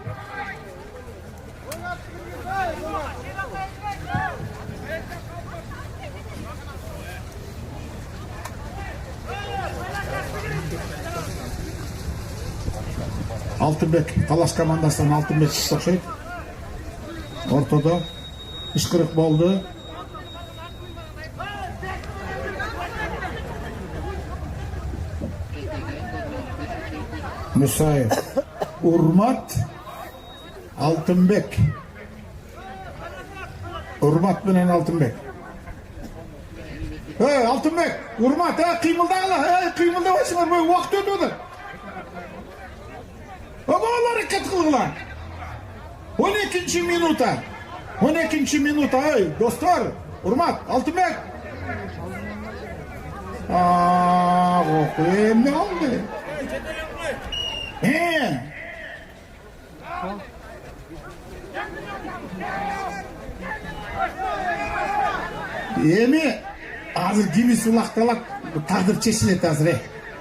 Алтынбек, Талас командасынан Алтынбек окшойт. Ортодо ышкырык болду. Мусаев, Урмат, Алтынбек. Урмат менен Алтынбек. Алтынбек, Урмат, кыймылдагыла, кыймылдабайсыңар, убакыт өтүп атат. Балар әрекет кылгыла. 12-минута. 12-минута, достор. Урмат, Алтынбек. Эмне алды? Эми азыр кими сулакталат, тагдыр чечилет азыр.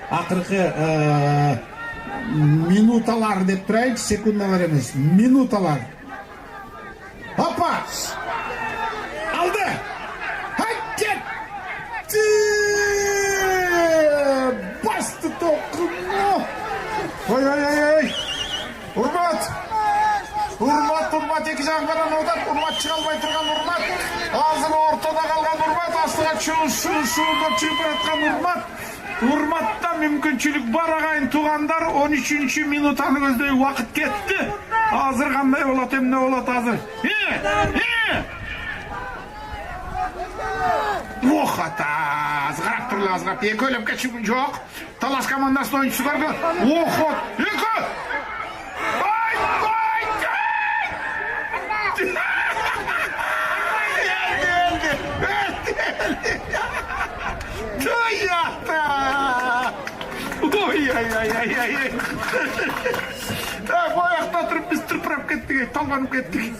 Акыркы минуталар деп турайынчы, секундалар эмес, минуталар. Опа! Алды! Хакет! Басты токуну! Ой! Урмат эки жагынан оодат, Урмат чыга албай турган Урмат. Азыр ортодо калган Урмат, астыга чуу-чуу чыгып бараткан Урмат. Урматта мүмкүнчүлүк бар агайын туугандар. 13-минутаны көздөй убакыт кетти. Азыр кандай болот, эмне болот азыр? Ох ата, азгарак турлу азгарак. Экөөлөп кетишим жок. Талас командасынын оюнчусу көргөн. Ох, эки. Boyaqta oturup biz tırpırap kettik, talganıp kettik.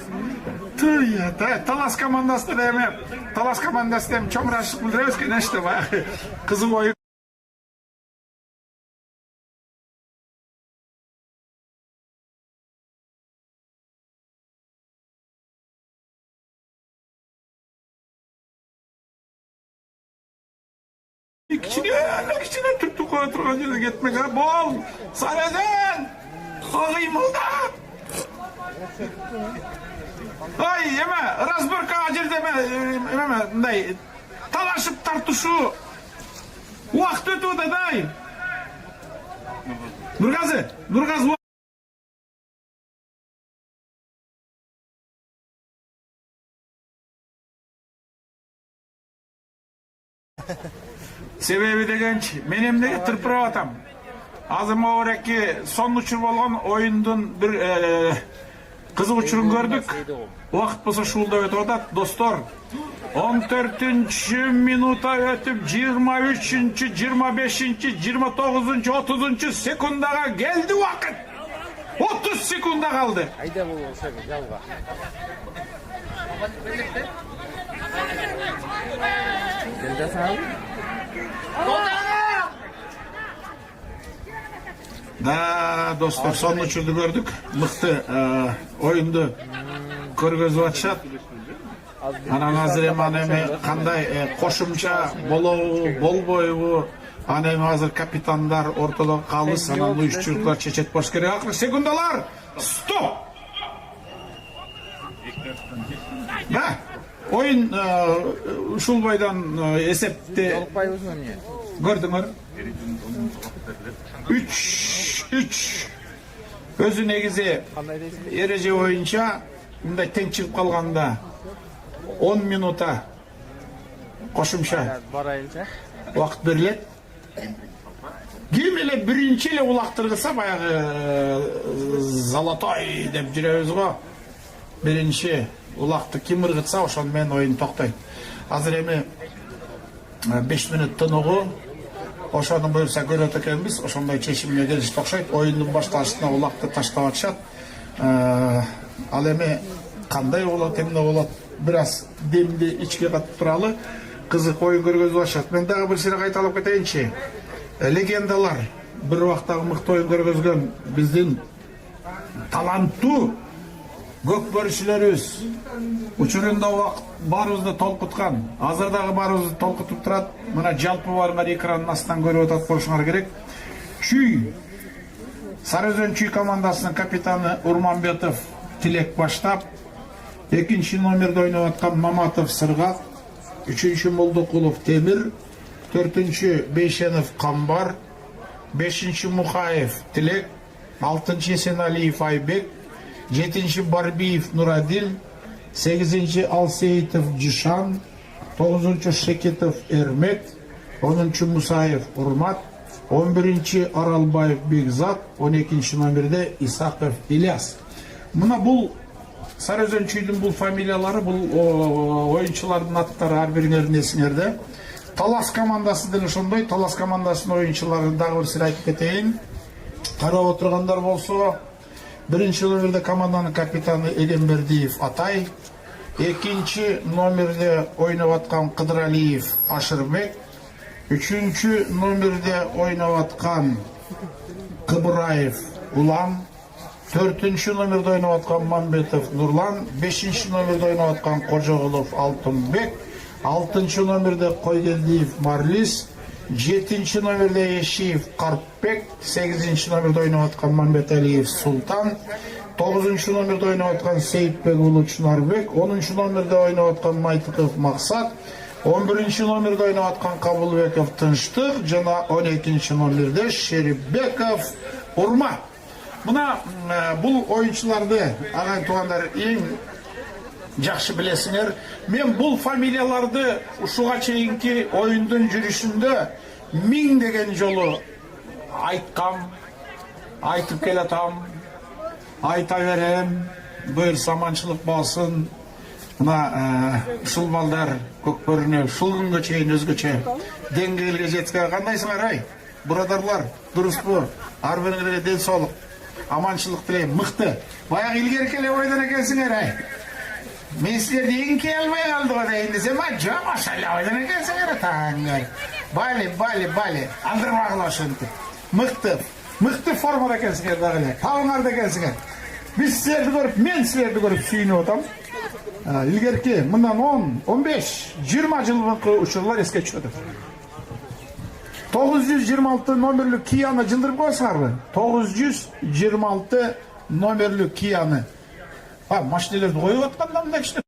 Tüy ya, Talas komandası da hemen, Talas komandası da hemen çomraşık bildiremiz ki ne işte bayağı kızı boyu. İçine tuttuk oturgan yerine gitmek ha bol sarıdan kıyımılda ay yeme razborka acil deme ney talaşıp tartışu vakt ötü da day Nurgazı Sebebi degenç, menem de tırpırap atam. Azıma oraki son uçurup olgan oyundun bir kızı uçurun gördük. Vakt bolsa şulda ötüp atat. Dostlar, 14. minuta ötüp 23. 25. 29. 30. sekundaga geldi vakit. 30 sekunda kaldı. Ayda bu olsa bir yalva. Gel sağ. Da dostlar son uçurdu gördük. Mıktı oyundu körgözüp atışat. Anan hazır emanemi kanday koşumça bolboyu anemi hazır kapitanlar ortada kaldı. Sanan uyuşçuluklar çeçet boş gerek. Aklı sekundalar. Stop. Ha? Oyun uşul boydan esepte gördüңөр 3 özü negizi ereje boyunça мындай тең чыгып калганда 10 минута кошумча убакыт берилет. Ким эле биринчи эле улактыргыса баягы золотой деп жүрөбүз го. Биринчи улакты ким ыргытса ошону менен оюн токтойт. Азыр эми 5 минут тынугу ошону буюрса көрөт экенбиз. Ошондой чечимге келишти окшойт. Оюндун башталышына улакты таштап атышат. Ал эми кандай болот, эмне болот? Бир аз демди ичке катып туралы кызык оюн көргөзүп атышат. Мен дагы бир сире кайталап кетейинчи. Легендалар бир убактагы мыкты оюн көргөзгөн биздин таланттуу көкбөрүчүлөрүбүз учурунда баарыбызды толкуткан, азыр дагы баарыбызды толкутуп турат. Мына жалпы баарыңар экранын астынан көрүп атат болушуңар керек. Чүй Сарыөзөн Чүй командасынын капитаны Урманбетов Тилек баштап, 2 номерде ойноп аткан Маматов Сыргак, 3 Молдокулов Темир, 4 Бейшенов Камбар, 5 Мухаев Тилек, 6 Есеналиев Айбек, 7 Барбиев Нурадил, 8 Алсеитов Жишан, 9 Шекетов Эрмек, 10 Мусаев Урмат, 11 Аралбаев Бекзат, 12 номерде Исаков Ильяс. Мына бул Сарыөзөн Чүйдүн бул фамилиялары, бул оюнчулардын аттары ар бириңердин эсиңерде. Талас командасы деле ошондой. Талас командасынын оюнчуларын дагы бир сыйра айтып кетейин. Карап отургандар болсо, 1 номерде команданын капитаны Элембердиев Атай, 2 номерде ойноп аткан Кыдыралиев Ашырбек, 3 номерде ойноп аткан Кыбыраев Улан, 4 номерде ойноп аткан Мамбетов Нурлан, 5 номерде ойноп аткан Кожоголов Алтынбек, 6 номерде Койгелдиев Марлис, 7 номерде Ешиев Карпбек, 8 номерде ойноп аткан Мамбеталиев Султан, 9 номерде ойноп аткан Сейитбек Улу Чынарбек, 10 номерде ойноп аткан Майтыков Максат, 11 номерде ойноп аткан Кабылбеков Тынчтык жана 12 номерде Шерибеков Урма. Мына бул оюнчуларды агай туугандар эң жакшы билесиңер. Мен бул фамилияларды ушуга чейинки оюндун жүрүшүндө 1000 деген жолу айткам, айтып келатам, айта берем. Буюрса аманчылык болсун. Мына ушул балдар көкбөрүнө ушул күнгө чейин өзгөчө деңгээлге жеткен. Кандайсыңар ай? Бурадарлар, дуруспу? Ар бириңерге ден соолук. Аманшылық тілеймін. Мықты. Баяғы ilgari келе ойдан екенсіңер, ай. Мен сіздерді егін келмей қалды ғой дейін десем, жоқ, машалла ойдан екенсіңер, таңғар. Бали. Алдырмағыла шынты. Мықты формада екенсіңер дағылы. Тауыңарды екенсіңер. Біз сіздерді көріп, мен сіздерді көріп сүйініп отам. Ilgari мындан 10, 15, 20 жыл бұрынғы ұшырлар еске түседі. 926 номерлі Кияны жылдырып қойсыңар ғой. 926 номерлі Кияны. Машинелерді қойып отқанда мында кішті.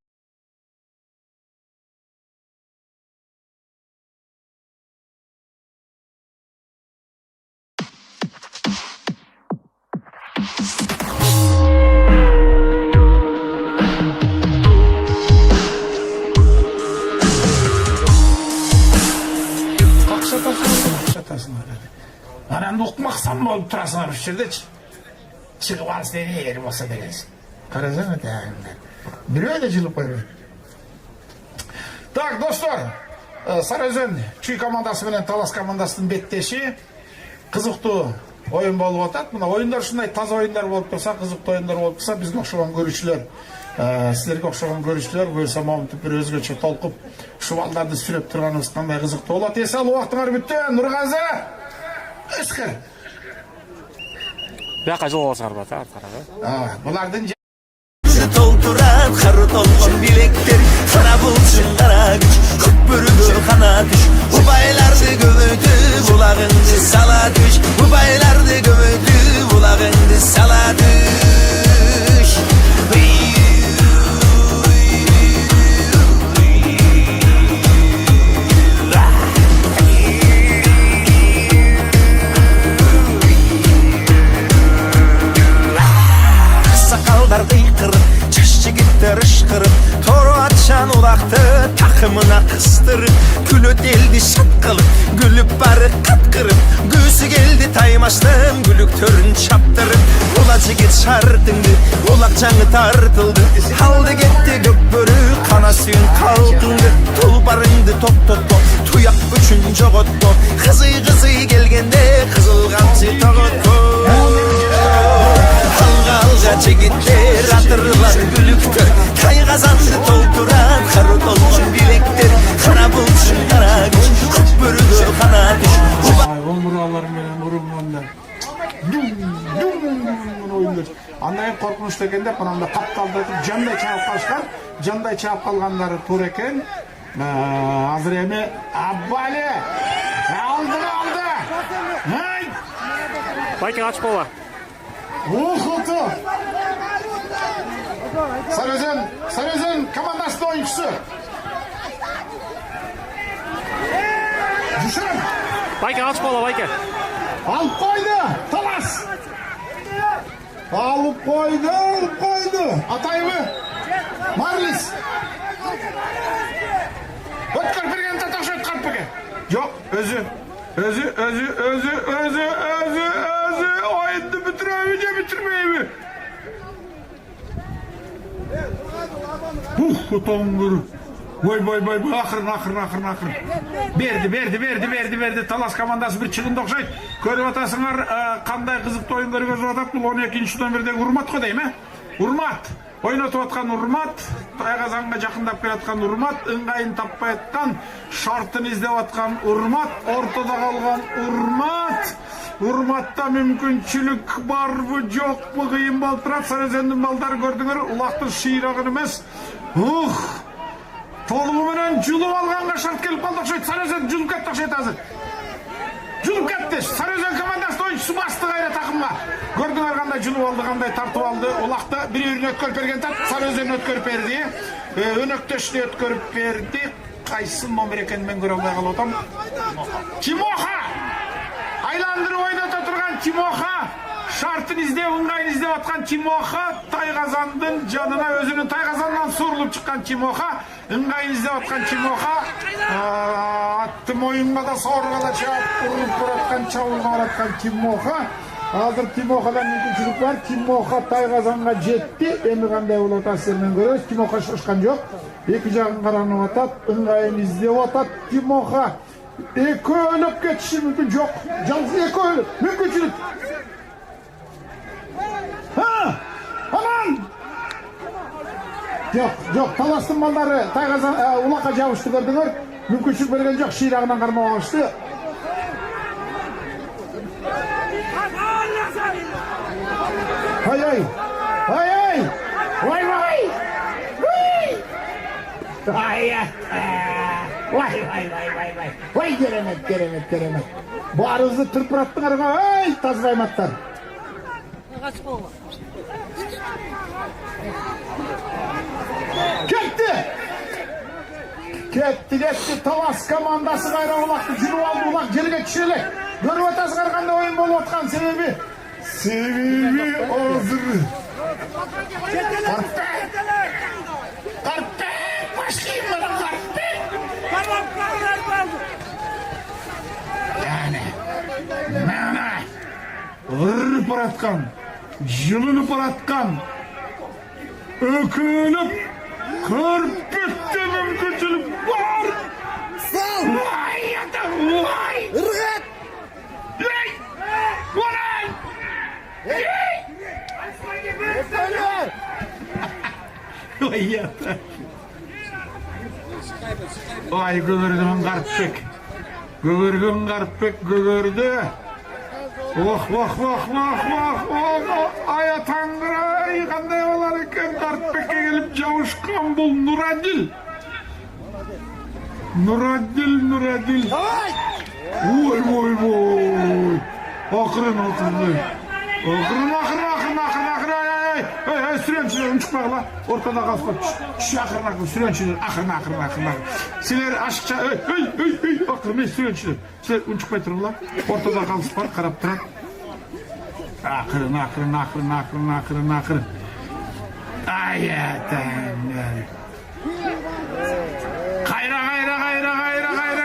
Ананды оқымақсам болып тұрасыңар бір жерде шығып алыс ері болса дегенсің. Қарасаң өтәңдер. Біреу де жылып қойып. Так, достар, Сарыөзен Чүй командасы менен Талас командасының беттеші қызықты ойын болып отады. Мына ойындар шындай таза ойындар болып тұрса, қызықты ойындар болып тұрса, бізге оқшаған көрушілер, сіздерге оқшаған көрушілер көрсе мамытып бір өзгеше толқып, шувалдарды сүреп тұрғанымыз қандай қызықты болады. Есал уақытыңар бітті, Нұрғазы, үскір. Бияққа жол олсыңар ба, артқараға. Бұлардың толтырат қары толған билектер қара бұлшын қара күш көк бөрігі қанат үш ұбайларды көбейті бұлағыңды сала түш ұбайларды көбейті бұлағыңды сала түш сақалдарды қырып жігіттер ышқырып, тору атшан ұлақты тақымына қыстырып, күлі делді шат қылып, күліп бары қатқырып, көсі келді таймаштың күліктерін шаптырып, ола жігіт шартыңды, олақ жаңы тартылды, алды кетті көк бөрі, қана сүйін қалқыңды, тұлбарыңды топ-топ-топ, тұяқ бүчін жоғытто, қызы келгенде қызыл қамсы тоғытто. Алға жігіттер атырлар күліктер Тайғазанды толтырат қары толған билектер Қара бұлшын қара күш көк бөрігі қана түш Омыралар менен ұрымғандар ойындар андай қорқынышты екенде қанамда қапталды жандай чағып қашқан жандай чағып қалғандары тур екен азыр еме аббали алды Байка ач бола. Ухуты! Сарыөзен командасының ойыншысы. Жүшін! Байка ач бола, Байка. Алып қойды! Талас! Алып қойды! Атайбы! Марлис! Өткір берген татақшы өтқарып беге. Жоқ, өзі ойынды бітірмеймі же бітірмеймі? Тоңғыр. Ой, ақырын. Берді. Талас командасы бір шығынды оқшайды. Көріп атасыңар, қандай қызықты ойын көріп жатады. Бұл 12-ші номердегі Урмат қой дейм, Урмат. Ойнатып атқан Урмат, Тайғазанға жақындап келатқан Урмат, ыңғайын таппай атқан, шартын іздеп атқан Урмат, ортада қалған Урмат. Урматта мүмкіншілік бар бұ, жоқ бұ, қиын балтырат. Сарыөзендің балдары көрдіңір, ұлақты шиырағын емес. Толығы менен жұлып алғанға шарт келіп қалды оқшайды. Сарыөзен жұлып кетті оқшайды азыр. Жұлып кетті. Сарыөзен командасы ойыншысы басты қайра тақымға. Көрдіңер қандай жұлып алды, қандай тартып алды. Олақты бір-біріне өткөріп берген тат. Сарыөзен өткөріп берді. Өнөктөшіне өткөріп берді. Қайсы номер екенін мен көре алмай қалып отам. Тимоха! Айландырып ойната тұрған Тимоха! Шартын іздеп, ыңғайын іздеп атқан Тимоха, Тайғазандың жанына өзінің Тайғазаннан суырылып шыққан Тимоха, ыңғайын іздеп атқан Тимоха, атты мойынға да сауырға да чағып ұрып бұратқан, чауылға аратқан Тимоха. Азыр Тимохадан мүмкіншілік бар. Тимоха Тайғазанға жетті. Емі қандай ол отасымен көрөз. Тимоха шыққан жоқ. Екі жағын қаранып атат, ыңғайын іздеп атат Тимоха. Екі өліп кетіші мүмкін жоқ. Жалғыз екі өліп. Мүмкіншілік. Жоқ, таластың балдары Тайғазан улаққа жабышты көрдіңер. Мүмкіншілік берген жоқ, ширағынан қармауға ашты. Ай! Ой, керемет. Барыңызды тұрпыраттыңар ғой, ай, тазғайматтар. Кетті, талас командасы қайра улақты жүріп алды, улақ жерге түшелек. Көріп атасығар қандай ойын болып отқан себебі азыр. Қарпек, башқайым мұны Қарпек. Мәне, ғырып баратқан, жылынып баратқан, өкіліп, Қарпекте мүмкіншілік бар. Вай, ата, вай! Үргет! Орай! Ой, ата. Ой, көгерген Қарпек, көгерді. Ох, ай атаңғырай, қандай олар екен Қарпекке келіп жауышқан бұл Нұрадил. Ой. Ақырын. Сүреншілер, ұншықпағыла. Ортада қалып, түші ақырын, сүреншілер, ақырын. Сілер ашықша, ақырын, сүреншілер. Сілер ұншықпай тұрғыла. Ортада қалып бар, қарап тұрады. Ақырын. Ай, әтәңдер. Қайра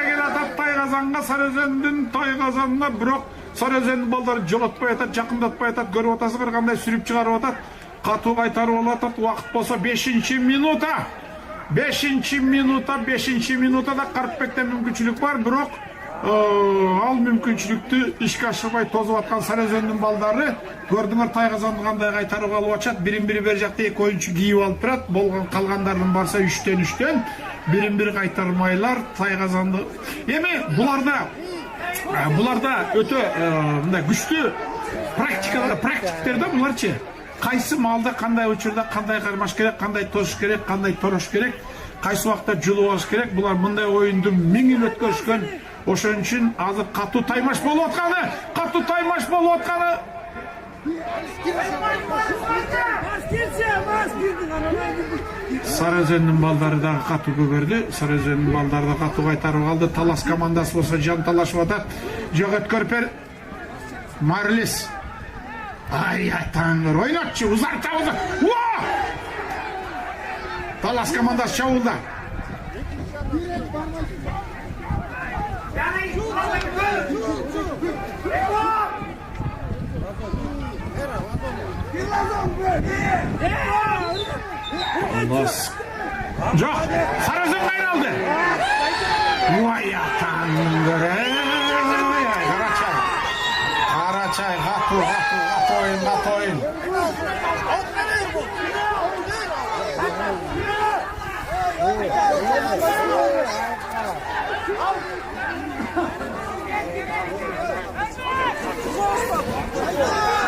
кел атап Тайғазанға, Сарыөзендің Тайғазанына, бірақ Сарыөзендің балдары жолатпай атат, жақындатпай атат, көріп атасы бір қандай сүріп шығарып атат. Қату қайтарып алатат, уақыт болса 5-ші минута. 5-ші минутада Қарпектен мүмкіншілік бар, бірақ ал мүмкіншілікті ішке ашырмай тозып атқан Сарыөзендің балдары көрдіңір Тайғазанды қандай қайтарып алып атшат. Бірін-бірі бер жақта екі ойыншы киіп алып тұрады. Болған қалғандардың барса 3-тен бірін-бірі қайтармайлар Тайғазанды. Бұларда өте күшті практиктерді бұларчы. Қайсы малда қандай өчірді, қандай қармаш керек, қандай тош керек, қандай торош керек, қайсы уақытта жылу аш керек. Бұлар мұндай ойынды меңін өткөрішкен. Ошон үшін азыр қату таймаш болып отқаны. Сарыөзеннің балдары дағы қату көгерді. Сарыөзеннің балдары да қату қайтарып алды. Талас командасы болса жан талашып атат. Жоқ өткөрпер Марлис. Ай, атаңыр, ойнатшы, ұзарта. Талас командасы шауылда. Жоқ, Сарыөзен қайралды. Ой, атаңыр, Қарачай, қату ойын.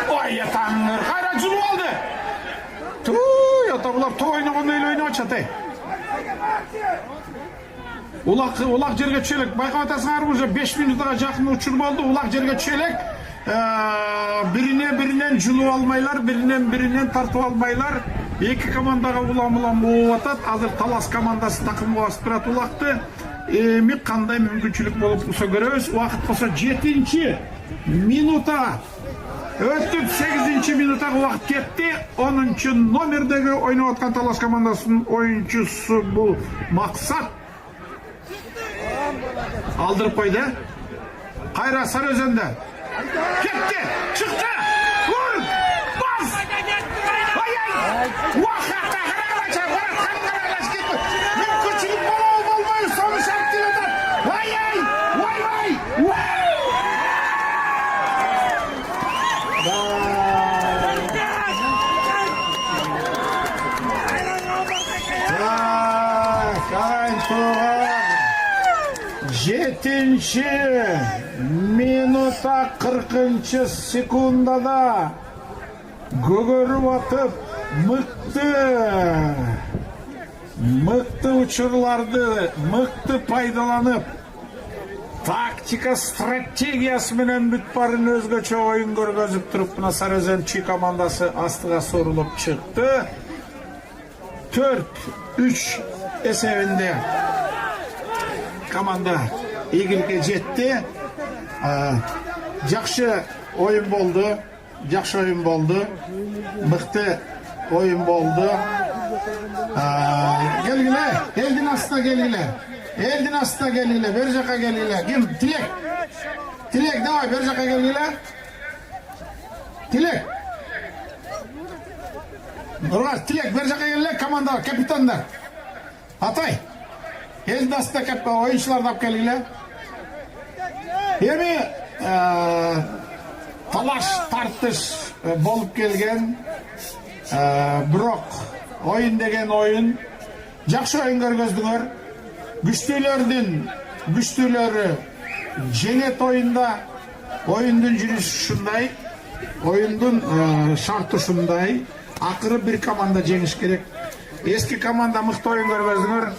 Ой, атаңыр, қайра жылу алды. Бұлар ойнағанда ойнап атшаты. Улақ жерге түшелік. Байқап атасыңар уже 5 минутаға жақын ұшырып алды. Улақ жерге түшелік. Бірінен жылу алмайлар, бірінен тарту алмайлар. Екі командаға улам болып атат. Азыр Талас командасы тақымға басып тұрат улақты. Қандай мүмкіншілік болып бұса көрөз. Уақыт болса 7-ші минута. Өтіп 8-ші минутаға уақыт кетті. 10-ші номердегі ойнап атқан Талас командасының ойыншысы бұл Мақсат. Алдырып қойды. Қайра Сарыөзенде. Кетті, шықты, ұр, бас! Уақытта қарағылайша, қарағылайша кетті. Мүмкіншілік болмай, соны шарт деп отыр. 7-ci minuta 40-cı sekundada gөгөрүп atıp mıktı uçurlardı mıktı paydalanıp taktika stratегиясы менен бүт барын өзгөчө оюн көргөзүп туруп мына Сарыөзөн командасы астыга сорулуп чыкты. 4-3 эсебинде команда ийгиликке жетти. Жакшы оюн болду. Жакшы оюн болду. Мыкты оюн болду. Келгиле, элдин астына келгиле. Элдин астына келгиле, бер жака келгиле. Ким? Тилек. Тилек, давай бер жака келгиле. Тилек. Нургаз, Тилек, бер жака келгиле, командар, капитандар. Атай. Элдин астына оюнчуларды алып келгиле. Эми талаш тартыш болуп келген. Бирок оюн деген оюн жакшы оюн көргөздүңөр. Güçlülörü jenet oyunda oyundun жүрүшү ушундай, oyundun şartı ушундай. Акыры bir команда жеңиш керек. Eski команда мыкты oyun көргөздүңөр.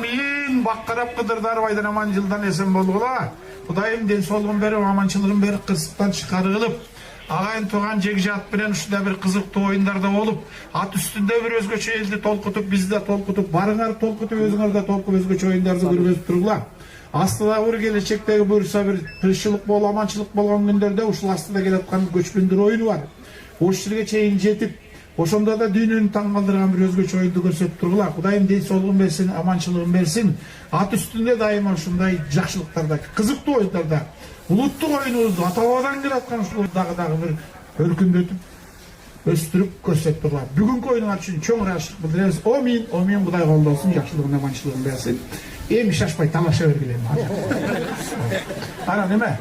Мен баккарап кыдырдар байдан аман жылдан эсен болгула. Кудайым ден соолугун берип, аманчылыгын берип, кырсыктан чыгарылып, агайын туган жегжат менен ушундай бир кызыктуу оюндарда болуп, ат үстүндө бир өзгөчө элди толкутуп, бизди да толкутуп, барыңар толкутуп, өзүңөр да толкуп өзгөчө оюндарды көргөзүп тургула. Астыда бир келечектеги буюрса бир тынччылык болуп, аманчылык болгон күндөрдө ушул астыда келаткан көчмөндөр оюну бар. Ошол жерге чейин жетип, ошондо да дүйнөнү таң калтырган бир өзгөчө оюнду көрсөтүп тургула. Кудайым ден соолугун берсин, аманчылыгын берсин. Ат үстүндө дайыма ушундай жакшылыктарда, кызыктуу оюндарда улуттук оюнубузду ата-бабадан келаткан ушул дагы бир өркүндөтүп, өстүрүп көрсөтүп тургула. Бүгүнкү оюнуңар үчүн чоң ыраазычылык билдиребиз. Омин, Кудай колдосун, жакшылыгын, аманчылыгын берсин. Эми шашпай талаша бергиле. Ана неме?